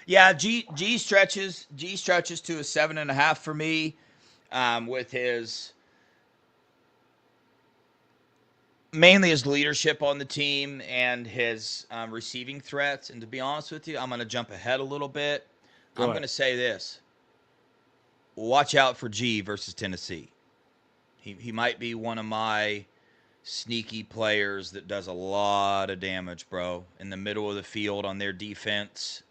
Yeah, G stretches to a 7.5 for me, with his mainly his leadership on the team and his receiving threats. And to be honest with you, I'm going to jump ahead a little bit. I'm going to say this: watch out for G versus Tennessee. He might be one of my sneaky players that does a lot of damage, bro. In the middle of the field on their defense,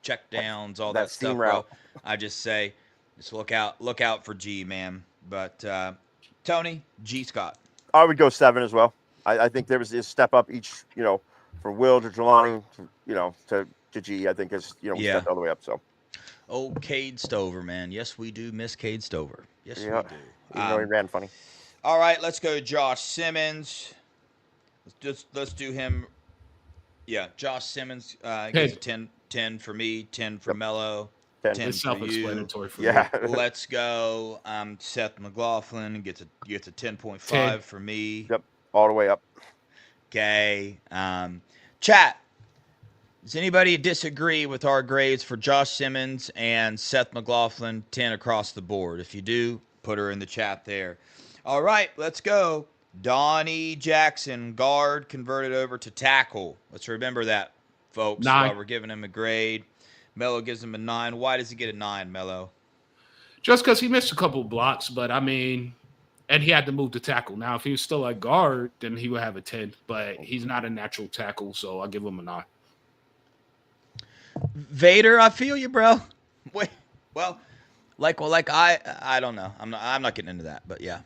check downs, all that stuff, bro. I just say, just look out for G, man. But Tony, G. Scott. I would go 7 as well. I think there was a step up each, from Will to Jelani, to G. I think is we stepped all the way up. So. Oh, Cade Stover, man. Yes, we do miss Cade Stover. Yes, we do. Even though he ran funny. All right, let's go Josh Simmons. Let's do him. Yeah, Josh Simmons gets a 10 for me, 10 for Mello, 10 It's for you. self-explanatory for me. Let's go Seth McLaughlin gets a 10.5 for me. Yep, all the way up. Okay. Chat. Does anybody disagree with our grades for Josh Simmons and Seth McLaughlin, 10 across the board? If you do, put her in the chat there. All right, let's go. Donnie Jackson, guard, converted over to tackle. Let's remember that, folks, 9. while we're giving him a grade. Mello gives him a 9. Why does he get a 9, Mello? Just because he missed a couple blocks, but I mean, and he had to move to tackle. Now, if he was still at guard, then he would have a 10, but he's not a natural tackle, so I'll give him a 9. Vader, I feel you, bro. Wait, I don't know. I'm not getting into that, but yeah.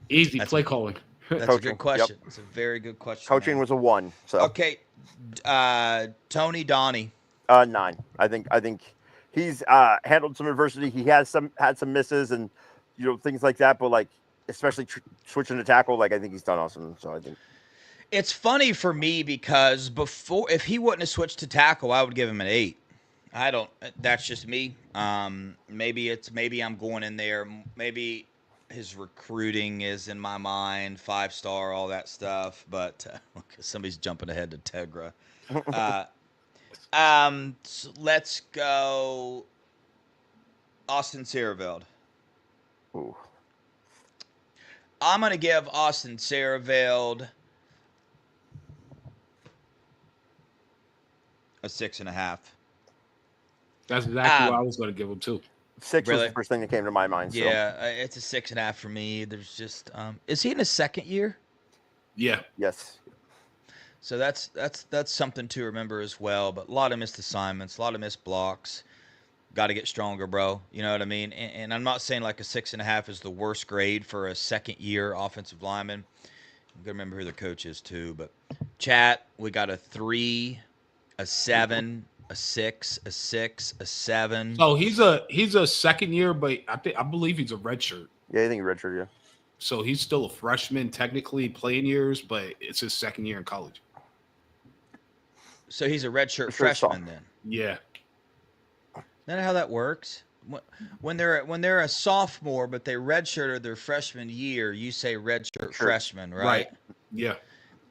Easy play calling. That's Coaching. A good question. Yep. It's a very good question. Coaching was a 1. So okay. Tony Donnie. 9. I think he's handled some adversity. He had some misses and things like that. But like especially switching to tackle, like I think he's done awesome. So I think it's funny for me because if he wouldn't have switched to tackle, I would give him an 8. I don't. That's just me. Maybe I'm going in there. Maybe his recruiting is in my mind 5-star, all that stuff. But somebody's jumping ahead to Tegra. So let's go. Austin Seerveld. Ooh. I'm gonna give Austin Seerveld a 6.5. That's exactly what I was going to give him too. 6 was the first thing that came to my mind. So. Yeah, it's a 6.5 for me. There's just is he in his second year? Yeah. Yes. So that's something to remember as well. But a lot of missed assignments, a lot of missed blocks. Got to get stronger, bro. You know what I mean? And I'm not saying like a 6.5 is the worst grade for a second year offensive lineman. I'm gonna remember who the coach is too. But chat, we got a 3, a 7. A 6, a 6, a 7. So he's a second year, but I believe he's a redshirt. Yeah, I think redshirt. Yeah. So he's still a freshman, technically playing years, but it's his second year in college. So he's a redshirt freshman then. Yeah. Isn't that how that works? When they're a sophomore, but they redshirted their freshman year, you say redshirt freshman, right? Yeah.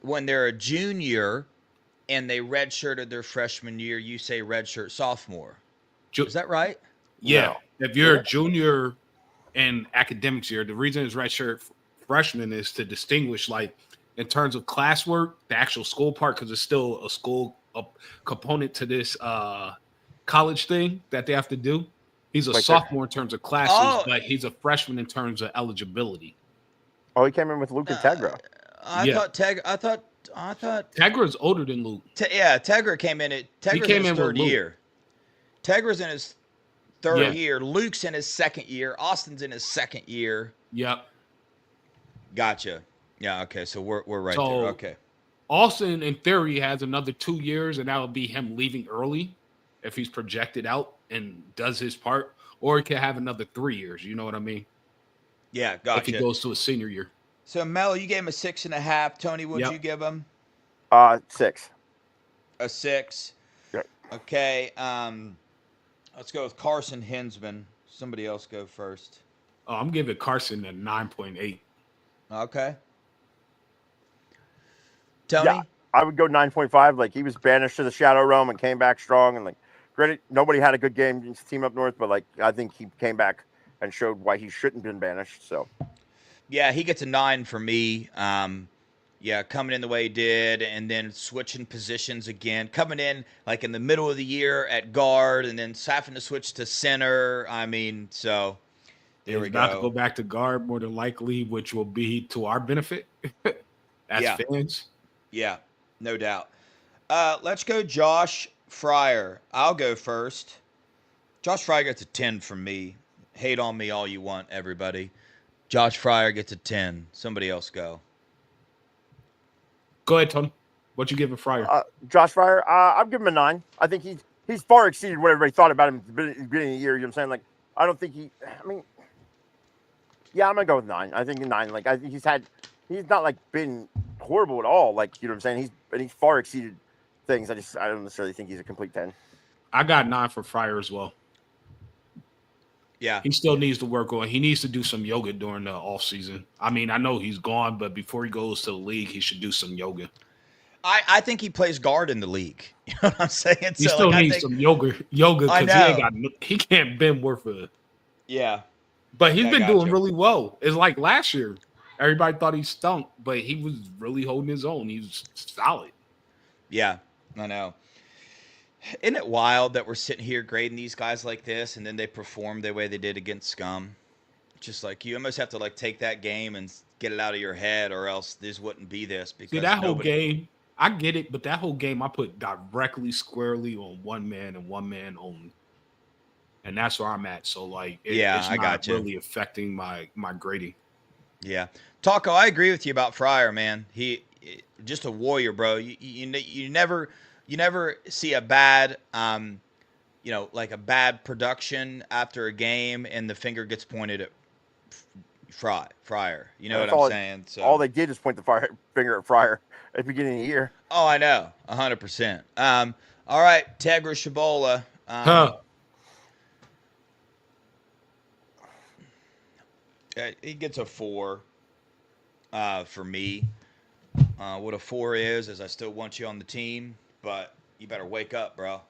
When they're a junior and they redshirted their freshman year, you say redshirt sophomore. Is that right? Yeah. No. If you're a junior in academics year, the reason it's redshirt freshman is to distinguish, like, in terms of classwork, the actual school part, because it's still a component to this college thing that they have to do. He's a sophomore in terms of classes, but he's a freshman in terms of eligibility. Oh, he came in with Luke and Tegra. I thought Tegra's older than Luke. Tegra came in in his third year. Tegra's in his third year. Luke's in his second year. Austin's in his second year. Yep. Gotcha. Yeah. Okay. So we're right there. Okay. Austin, in theory, has another 2 years, and that would be him leaving early if he's projected out and does his part, or he could have another 3 years. You know what I mean? Yeah. Gotcha. If he goes to a senior year. So Mel, you gave him a 6.5. Tony, what'd you give him? 6. A 6. Right. Okay. Let's go with Carson Hinsman. Somebody else go first. Oh, I'm giving Carson a 9.8. Okay. Tony? Yeah, I would go 9.5. Like, he was banished to the Shadow Realm and came back strong. And, like, granted, nobody had a good game against the team up north, but, like, I think he came back and showed why he shouldn't have been banished. So, yeah, he gets a 9 for me. Coming in the way he did, and then switching positions again. Coming in, like, in the middle of the year at guard, and then having to switch to center. I mean, so there we go. He's about to go back to guard more than likely, which will be to our benefit as fans. Yeah, no doubt. Let's go Josh Fryer. I'll go first. Josh Fryer gets a 10 from me. Hate on me all you want, everybody. Josh Fryer gets a 10. Somebody else go. Go ahead, Tony. What you giving Fryer? Josh Fryer, I'm giving him a 9. I think he's far exceeded what everybody thought about him at the beginning of the year. You know what I'm saying? Like, I don't think I'm going to go with 9. I think 9. Like, I think he's not, like, been horrible at all. Like, you know what I'm saying? He's far exceeded things. I don't necessarily think he's a complete 10. I got 9 for Fryer as well. Yeah. He still needs to work on. He needs to do some yoga during the off season. I mean, I know he's gone, but before he goes to the league, he should do some yoga. I think he plays guard in the league. You know what I'm saying? He still needs some yoga because he can't bend worth of it. Yeah. But he's been doing really well. It's like last year. Everybody thought he stunk, but he was really holding his own. He was solid. Yeah, I know. Isn't it wild that we're sitting here grading these guys like this, and then they perform the way they did against Scum? Just like you almost have to like take that game and get it out of your head, or else this wouldn't be this. Because whole game, I get it, but that whole game I put directly, squarely on one man and one man only, and that's where I'm at. So like, it's not really affecting my grading. Yeah, Taco, I agree with you about Fryer, man. He just a warrior, bro. You never see a bad, like a bad production after a game, and the finger gets pointed at Fryer. You know what I'm saying? So all they did is point the finger at Fryer at the beginning of the year. Oh, I know, 100%. All right, Tegra Shabola. He gets a 4 for me. What a 4 is I still want you on the team, but you better wake up, bro.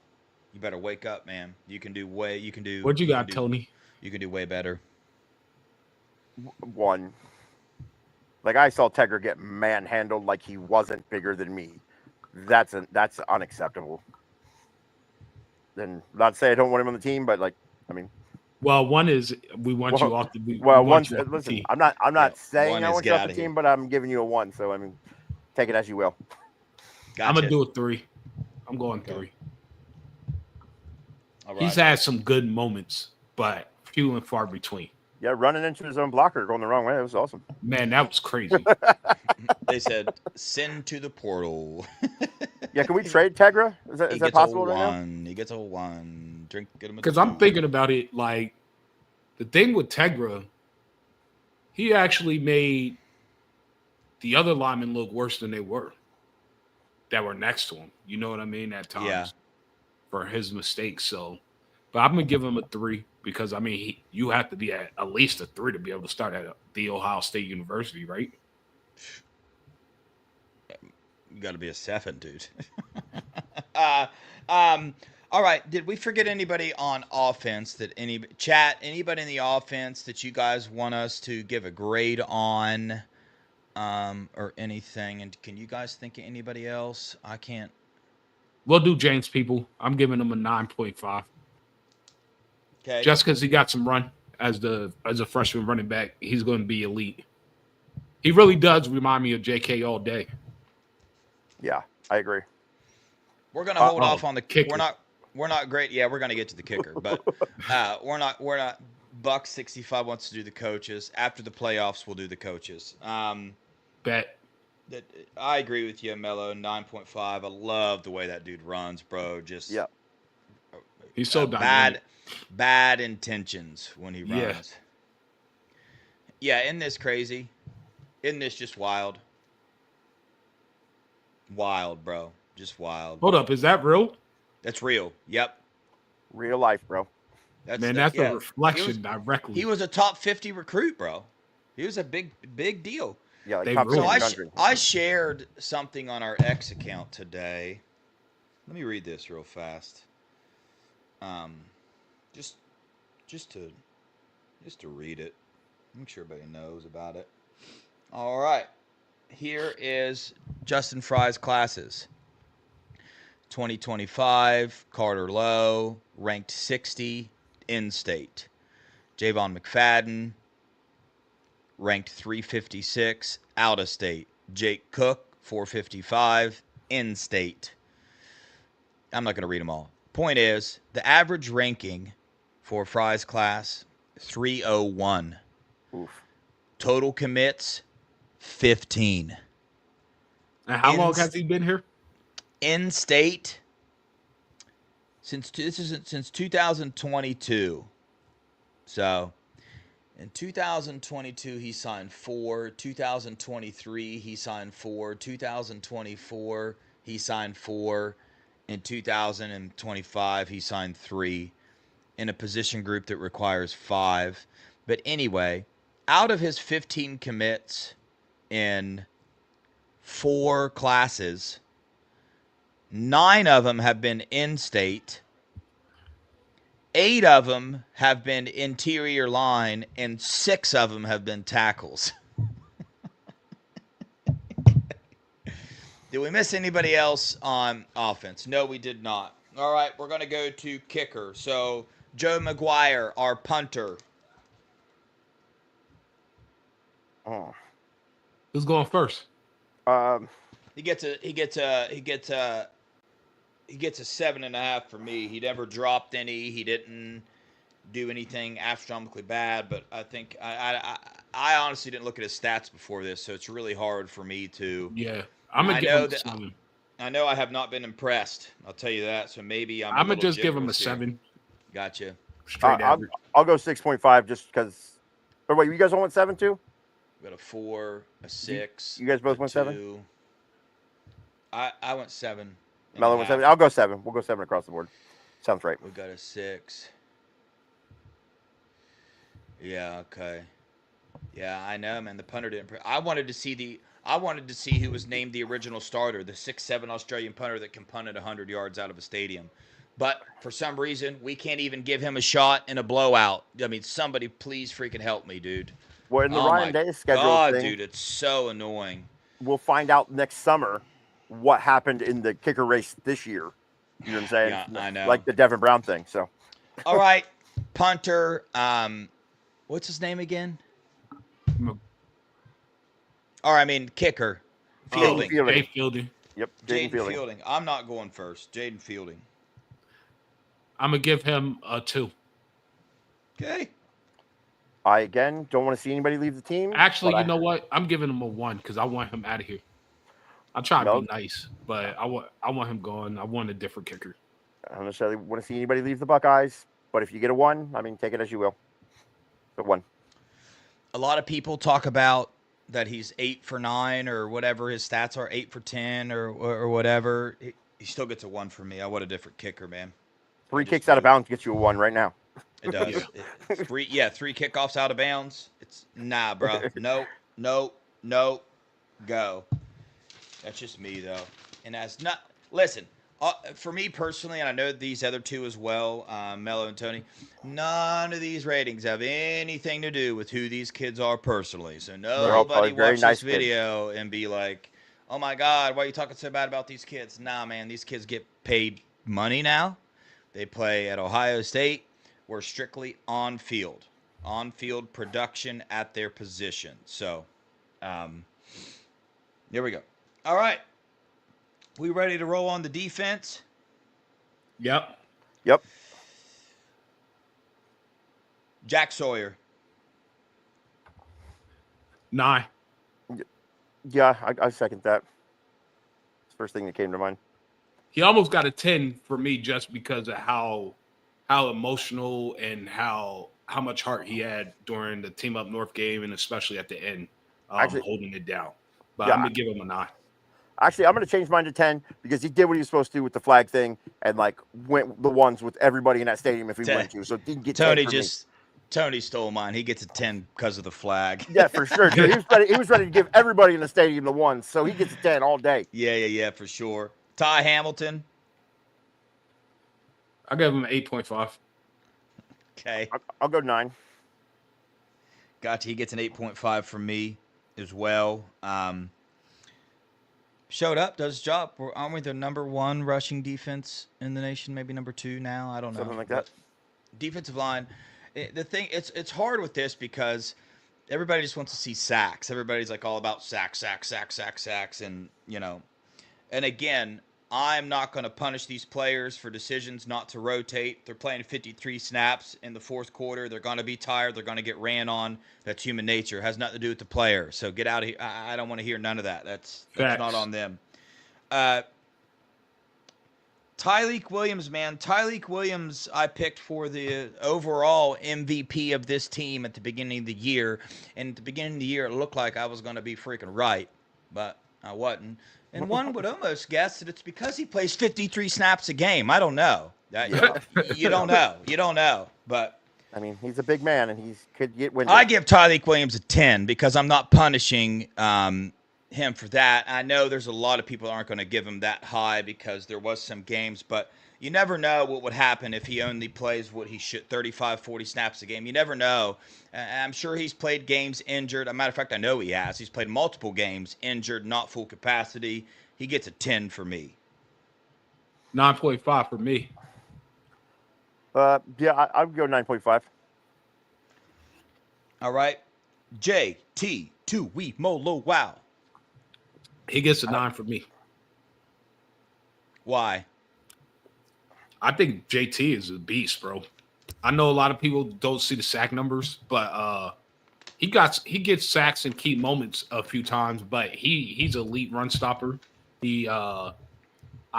You better wake up, man. You can do. What you got, Tony? You can do way better. 1. Like, I saw Tegra get manhandled like he wasn't bigger than me. That's unacceptable. Then not to say I don't want him on the team, but like, I mean. Well, 1 is we want you off the. Listen, I'm not saying I want you off the team, but I'm giving you a 1. So I mean, take it as you will. Gotcha. I'm gonna do a 3. I'm going 3. All right. He's had some good moments, but few and far between. Yeah, running into his own blocker going the wrong way. It was awesome. Man, that was crazy. They said, send to the portal. Yeah, can we trade Tegra? Is that possible right now? He gets a 1. Get him because I'm thinking about it, like, the thing with Tegra, he actually made the other linemen look worse than they were that were next to him. You know what I mean? At times for his mistakes. So, but I'm going to give him a 3 because, I mean, you have to be at least a 3 to be able to start at the Ohio State University, right? You got to be a 7, dude. All right. Did we forget anybody on offense anybody in the offense that you guys want us to give a grade on, or anything? And can you guys think of anybody else? I can't. We'll do James People. I'm giving him a 9.5. Okay. Just because he got some run as a freshman running back, he's going to be elite. He really does remind me of JK all day. Yeah, I agree. We're gonna hold off on the kicker. We're not great. Yeah, we're gonna get to the kicker, but we're not. Buck 65 wants to do the coaches. After the playoffs, we'll do the coaches. Bet. I agree with you, Mello. 9.5. I love the way that dude runs, bro. Just he's so dynamic. Bad intentions when he Yeah. runs. Yeah, isn't this crazy? Isn't this just wild? Wild, bro. Just wild. Hold up, is that real? That's real. Yep. Real life, bro. That's a reflection directly. He was a top 50 recruit, bro. He was a big deal. Yeah, like top 50 in the country. I shared something on our X account today. Let me read this real fast. Just to read it. Make sure everybody knows about it. All right. Here is Justin Fry's classes. 2025, Carter Lowe, ranked 60, in-state. Javon McFadden, ranked 356, out-of-state. Jake Cook, 455, in-state. I'm not going to read them all. Point is, the average ranking for Fry's class, 301. Oof. Total commits, 15. And how long has he been here? In state since 2022. So in 2022 he signed 4. 2023 he signed 4. 2024 he signed 4. In 2025 he signed 3 in a position group that requires 5. But anyway, out of his 15 commits in 4 classes, 9 of them have been in-state, 8 of them have been interior line, and 6 of them have been tackles. Did we miss anybody else on offense? No, we did not. All right, we're going to go to kicker. So, Joe McGuire, our punter. Oh. Who's going first? He gets a 7.5 for me. He never dropped any. He didn't do anything astronomically bad. But I think I honestly didn't look at his stats before this, so it's really hard for me to. Yeah, I'm gonna give him a 7. I know I have not been impressed. I'll tell you that. So maybe I'm gonna just give him a 7. Gotcha. Straight average. I'll go 6.5 just because. But wait, you guys all went 7 too? We got a 4, a 6. You guys both went 7? I went 7. Mello went 7. I'll go 7. We'll go 7 across the board. Sounds right. We got a 6. Yeah. Okay. Yeah, I know, man. The punter didn't. I wanted to see who was named the original starter, the 6'7" Australian punter that can punt at 100 yards out of a stadium. But for some reason, we can't even give him a shot in a blowout. I mean, somebody please freaking help me, dude. Well, in the Ryan Day schedule dude, it's so annoying. We'll find out next summer what happened in the kicker race this year. You know what I'm saying? Yeah, I know. Like the Devin Brown thing. So, all right, punter. What's his name again? Or I mean, kicker. Fielding. Jay Fielding. Yep. Jaden Fielding. I'm not going first. Jaden Fielding. I'm gonna give him a 2. Okay. I again don't want to see anybody leave the team. Actually, you know what? I'm giving him a 1 because I want him out of here. I'm trying to be nice, but I want him going. I want a different kicker. I don't necessarily want to see anybody leave the Buckeyes, but if you get a 1, I mean, take it as you will. The 1. A lot of people talk about that he's 8 for 9 or whatever his stats are, 8 for 10 or whatever. He still gets a 1 for me. I want a different kicker, man. 3 kicks out of bounds gets you a 1 right now. It does. 3 kickoffs out of bounds. It's nah, bro. No, go. That's just me though, and that's not. Listen, for me personally, and I know these other two as well, Mello and Tony. None of these ratings have anything to do with who these kids are personally. So nobody watch this video and be like, "Oh my God, why are you talking so bad about these kids?" Nah, man, these kids get paid money now. They play at Ohio State. We're strictly on field production at their position. So, there we go. All right. We ready to roll on the defense? Yep. Jack Sawyer. 9. Yeah, I second that. It's the first thing that came to mind. He almost got a 10 for me just because of how emotional and how much heart he had during the Team Up North game, and especially at the end, holding it down. But I'm going to give him a 9. Actually, I'm going to change mine to 10 because he did what he was supposed to do with the flag thing and, like, went the ones with everybody in that stadium if he wanted to. So he didn't get 10 for me. Tony stole mine. He gets a 10 because of the flag. Yeah, for sure. Dude. He was ready to give everybody in the stadium the ones, so he gets a 10 all day. Yeah, for sure. Ty Hamilton. I'll give him an 8.5. Okay. I'll go 9. Gotcha. He gets an 8.5 from me as well. Showed up, does his job. Aren't we the number 1 rushing defense in the nation? Maybe number 2 now. I don't know. Something like that. Defensive line. The thing, it's hard with this because everybody just wants to see sacks. Everybody's like all about sacks, and and again, I'm not going to punish these players for decisions not to rotate. They're playing 53 snaps in the fourth quarter. They're going to be tired. They're going to get ran on. That's human nature. It has nothing to do with the player. So get out of here. I don't want to hear none of that. That's not on them. Tyleik Williams, man. Tyleik Williams, I picked for the overall MVP of this team at the beginning of the year. And at the beginning of the year, it looked like I was going to be freaking right, but I wasn't. And one would almost guess that it's because he plays 53 snaps a game. I don't know. You don't know. You don't know. But I mean, he's a big man, and he could get winded. I give Tyleik Williams a 10 because I'm not punishing him for that. I know there's a lot of people that aren't going to give him that high because there was some games, but you never know what would happen if he only plays what he should, 35, 40 snaps a game. You never know. I'm sure he's played games injured. As a matter of fact, I know he has. He's played multiple games injured, not full capacity. He gets a 10 for me. 9.5 for me. Yeah, I would go 9.5. All right. JT, Tui Molo, wow. He gets a 9 for me. Why? I think JT is a beast, bro. I know a lot of people don't see the sack numbers, but he gets sacks in key moments a few times, but he's an elite run stopper. I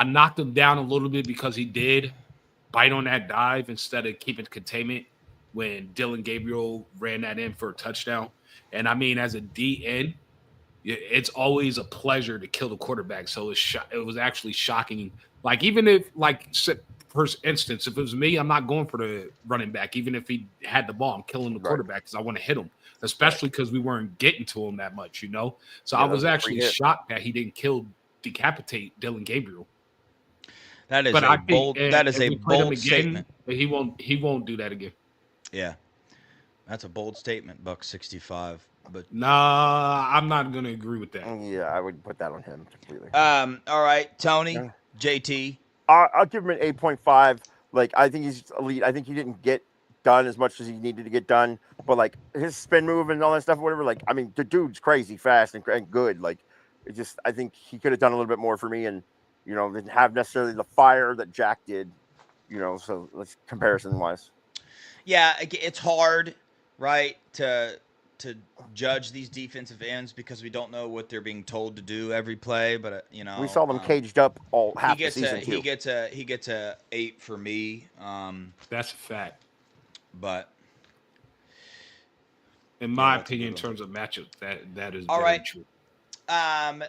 knocked him down a little bit because he did bite on that dive instead of keeping containment when Dylan Gabriel ran that in for a touchdown. And I mean, as a DN, it's always a pleasure to kill the quarterback. So it was actually shocking. Like, even if, like, for instance, if it was me, I'm not going for the running back. Even if he had the ball, I'm killing the quarterback because I want to hit him, especially because we weren't getting to him that much, So I was actually shocked that he didn't decapitate Dylan Gabriel. That is a bold statement. He won't do that again. Yeah. That's a bold statement, Buck 65. But nah, I'm not going to agree with that. Yeah, I would put that on him completely. All right, Tony, JT. I'll give him an 8.5. Like, I think he's elite. I think he didn't get done as much as he needed to get done, but like his spin move and all that stuff, whatever. Like, I mean, the dude's crazy fast and good. Like, I think he could have done a little bit more for me, and didn't have necessarily the fire that Jack did. So let's comparison wise. Yeah, it's hard, right, to judge these defensive ends because we don't know what they're being told to do every play. But we saw them caged up all half the season too. He gets a 8 for me. That's a fact. But in my opinion, in terms of matchup, that is all very right. true.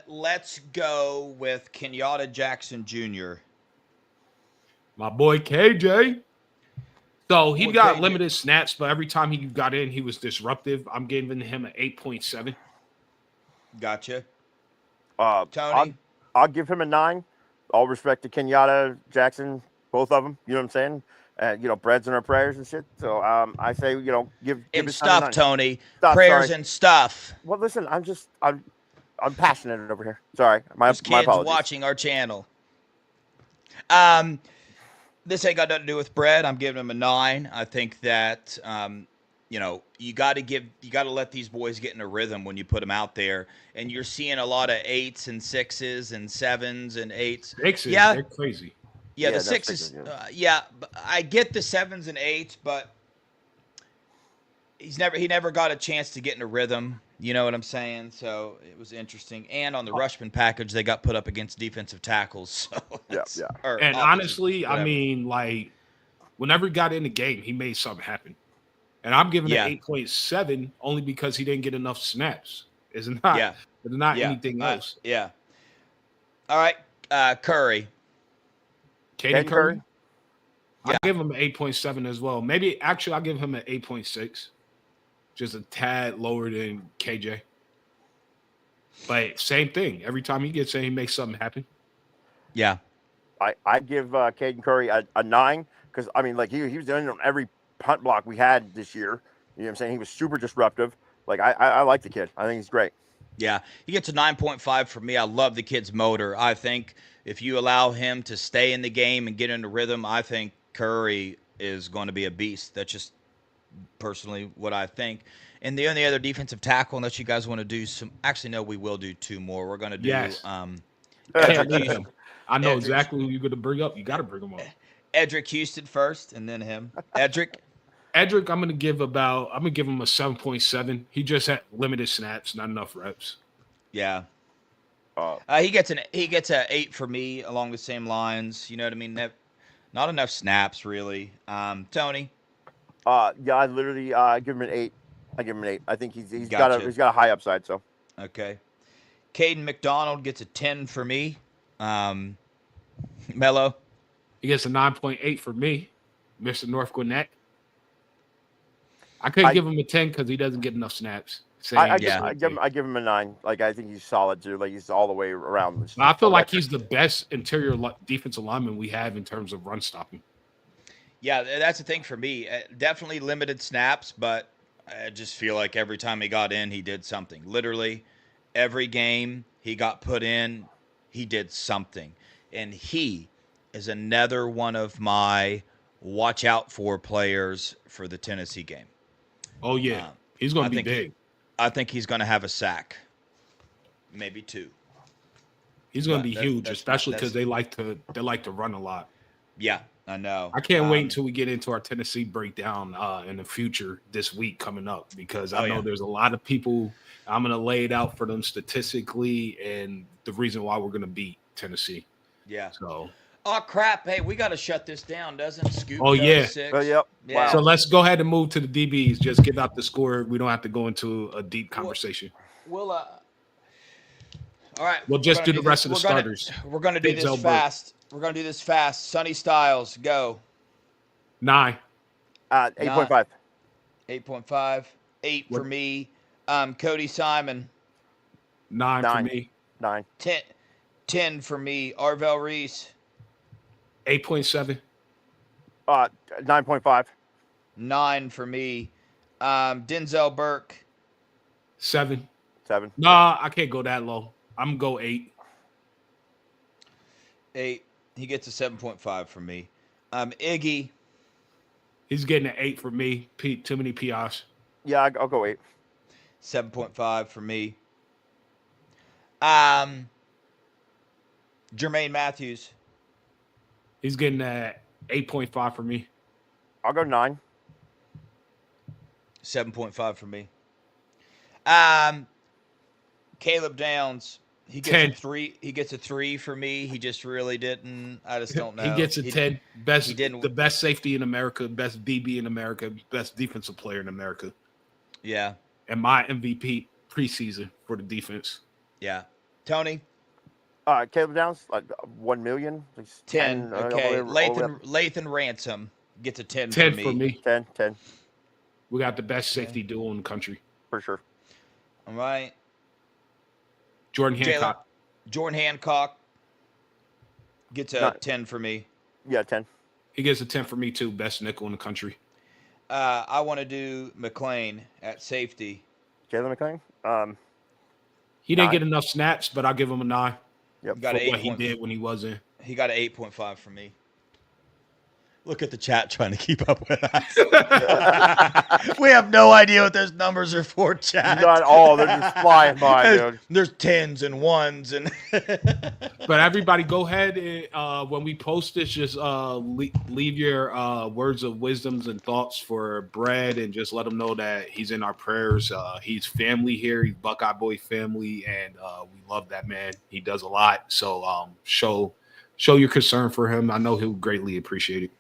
Let's go with Kenyatta Jackson Jr. My boy KJ. So he got KJ. limited snaps, but every time he got in, he was disruptive. I'm giving him an 8.7. Gotcha. Tony? I'll give him a 9. All respect to Kenyatta Jackson, both of them. You know what I'm saying? Breads in our prayers and shit. So I say, give and his stuff, Tony. Prayers and stuff. Well, listen, I'm passionate over here. Sorry, my kids apologies. Watching our channel. This ain't got nothing to do with bread. I'm giving him a 9. I think that you got to let these boys get in a rhythm when you put them out there, and you're seeing a lot of 8s and 6s and 7s and 8s. Sixes, Yeah, they're crazy. yeah, the that's 6s. sixes, yeah. Yeah, I get the 7s and 8s, but he never got a chance to get in a rhythm. You know what I'm saying? So it was interesting. And on the Rushman package, they got put up against defensive tackles. So Yeah. or And honestly, whatever. I mean, like, whenever he got in the game, he made something happen. And I'm giving it 8.7 only because he didn't get enough snaps. It's not anything else. Yeah. All right, Curry. Caden Curry? Yeah. I give him an 8.7 as well. Maybe actually I'll give him an 8.6. Just a tad lower than KJ. But same thing. Every time he gets in, he makes something happen. Yeah. I give Caden Curry a 9 because, I mean, like, he was in on every punt block we had this year. You know what I'm saying? He was super disruptive. Like, I like the kid. I think he's great. Yeah, he gets a 9.5 for me. I love the kid's motor. I think if you allow him to stay in the game and get into rhythm, I think Curry is going to be a beast. That's just personally what I think. And the only other defensive tackle, unless you guys want to do some, actually no, we will do 2 more. We're going to do Can't leave him. I know exactly who you're going to bring up. You got to bring him up. Edric Houston first, and then him. Edric, I'm going to give him a 7.7. He just had limited snaps, not enough reps. Yeah. He gets an 8 for me along the same lines. You know what I mean? Not enough snaps, really. Tony. Yeah, I literally give him an 8. I give him an 8. I think he's got a high upside. So okay. Caden McDonald gets a 10 for me. Mello. He gets a 9.8 for me, Mr. North Gwinnett. I couldn't give him a 10 because he doesn't get enough snaps. I give him a 9. Like, I think he's solid too. Like, he's all the way around. I feel like he's the best interior defensive lineman we have in terms of run stopping. Yeah, that's the thing for me. Definitely limited snaps, but I just feel like every time he got in, he did something. Literally, every game he got put in, he did something. And he is another one of my watch out for players for the Tennessee game. Oh, yeah. He's going to be big. I think he's going to have a sack. Maybe 2. He's going to be huge, especially because they like to run a lot. Yeah, I know. I can't wait until we get into our Tennessee breakdown in the future this week coming up, because I know there's a lot of people. I'm going to lay it out for them statistically and the reason why we're going to beat Tennessee. Yeah. So. Oh, crap. Hey, we got to shut this down, doesn't Scoop? Oh, yeah. 6? Yep. Yeah. So let's go ahead and move to the DBs. Just give out the score. We don't have to go into a deep conversation. We'll all right. We'll just do the rest of the starters. We're going to do this fast. We're going to do this fast. Sonny Styles, go. 9. 8.5. 8.5. 8 for me. Cody Simon. 9 for me. 9. 10 for me. Arvell Reese. 8.7. 9.5. 9 for me. Denzel Burke. 7. 7. Nah, I can't go that low. I'm going to go 8. 8. He gets a 7.5 from me. Iggy. He's getting an 8 for me. Too many PRs. Yeah, I'll go 8. 7.5 for me. Jermaine Matthews. He's getting a 8.5 for me. I'll go 9. 7.5 for me. Caleb Downs. He gets 10. a 3. He gets a 3 for me. He just really didn't. I just don't know. He gets a 10. The best safety in America, best DB in America, best defensive player in America. Yeah. And my MVP preseason for the defense. Yeah. Tony? Caleb Downs, like 1 million. 10. Okay. Lathan Ransom gets a 10 10 for me. 10. We got the best safety duo in the country. For sure. All right. Jordan Hancock. Jordan Hancock gets a 10 for me. Yeah, 10. He gets a 10 for me too. Best nickel in the country. I want to do McLean at safety. Jalen McLean? He didn't get enough snaps, but I'll give him a 9. Yep. Got for what he did when he was in. He got an 8.5 from me. Look at the chat trying to keep up with us. We have no idea what those numbers are for, chat. Not all. They're just flying by, dude. There's tens and ones. But everybody go ahead and when we post this, just leave your words of wisdoms and thoughts for Brad, and just let him know that he's in our prayers. He's family here. He's Buckeye Boy family, and we love that man. He does a lot. So show your concern for him. I know he'll greatly appreciate it.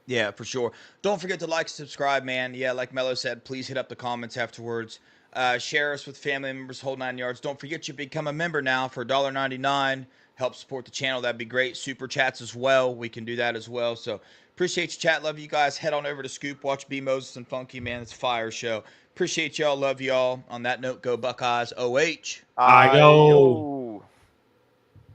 Yeah, for sure. Don't forget to like, subscribe, man. Yeah, like Mello said, please hit up the comments afterwards. Share us with family members, whole 9 yards. Don't forget you become a member now for $1.99. Help support the channel. That'd be great. Super chats as well. We can do that as well. So appreciate you, chat. Love you guys. Head on over to Scoop. Watch B. Moses and Funky, man. It's a fire show. Appreciate y'all. Love y'all. On that note, go Buckeyes. OH. I go.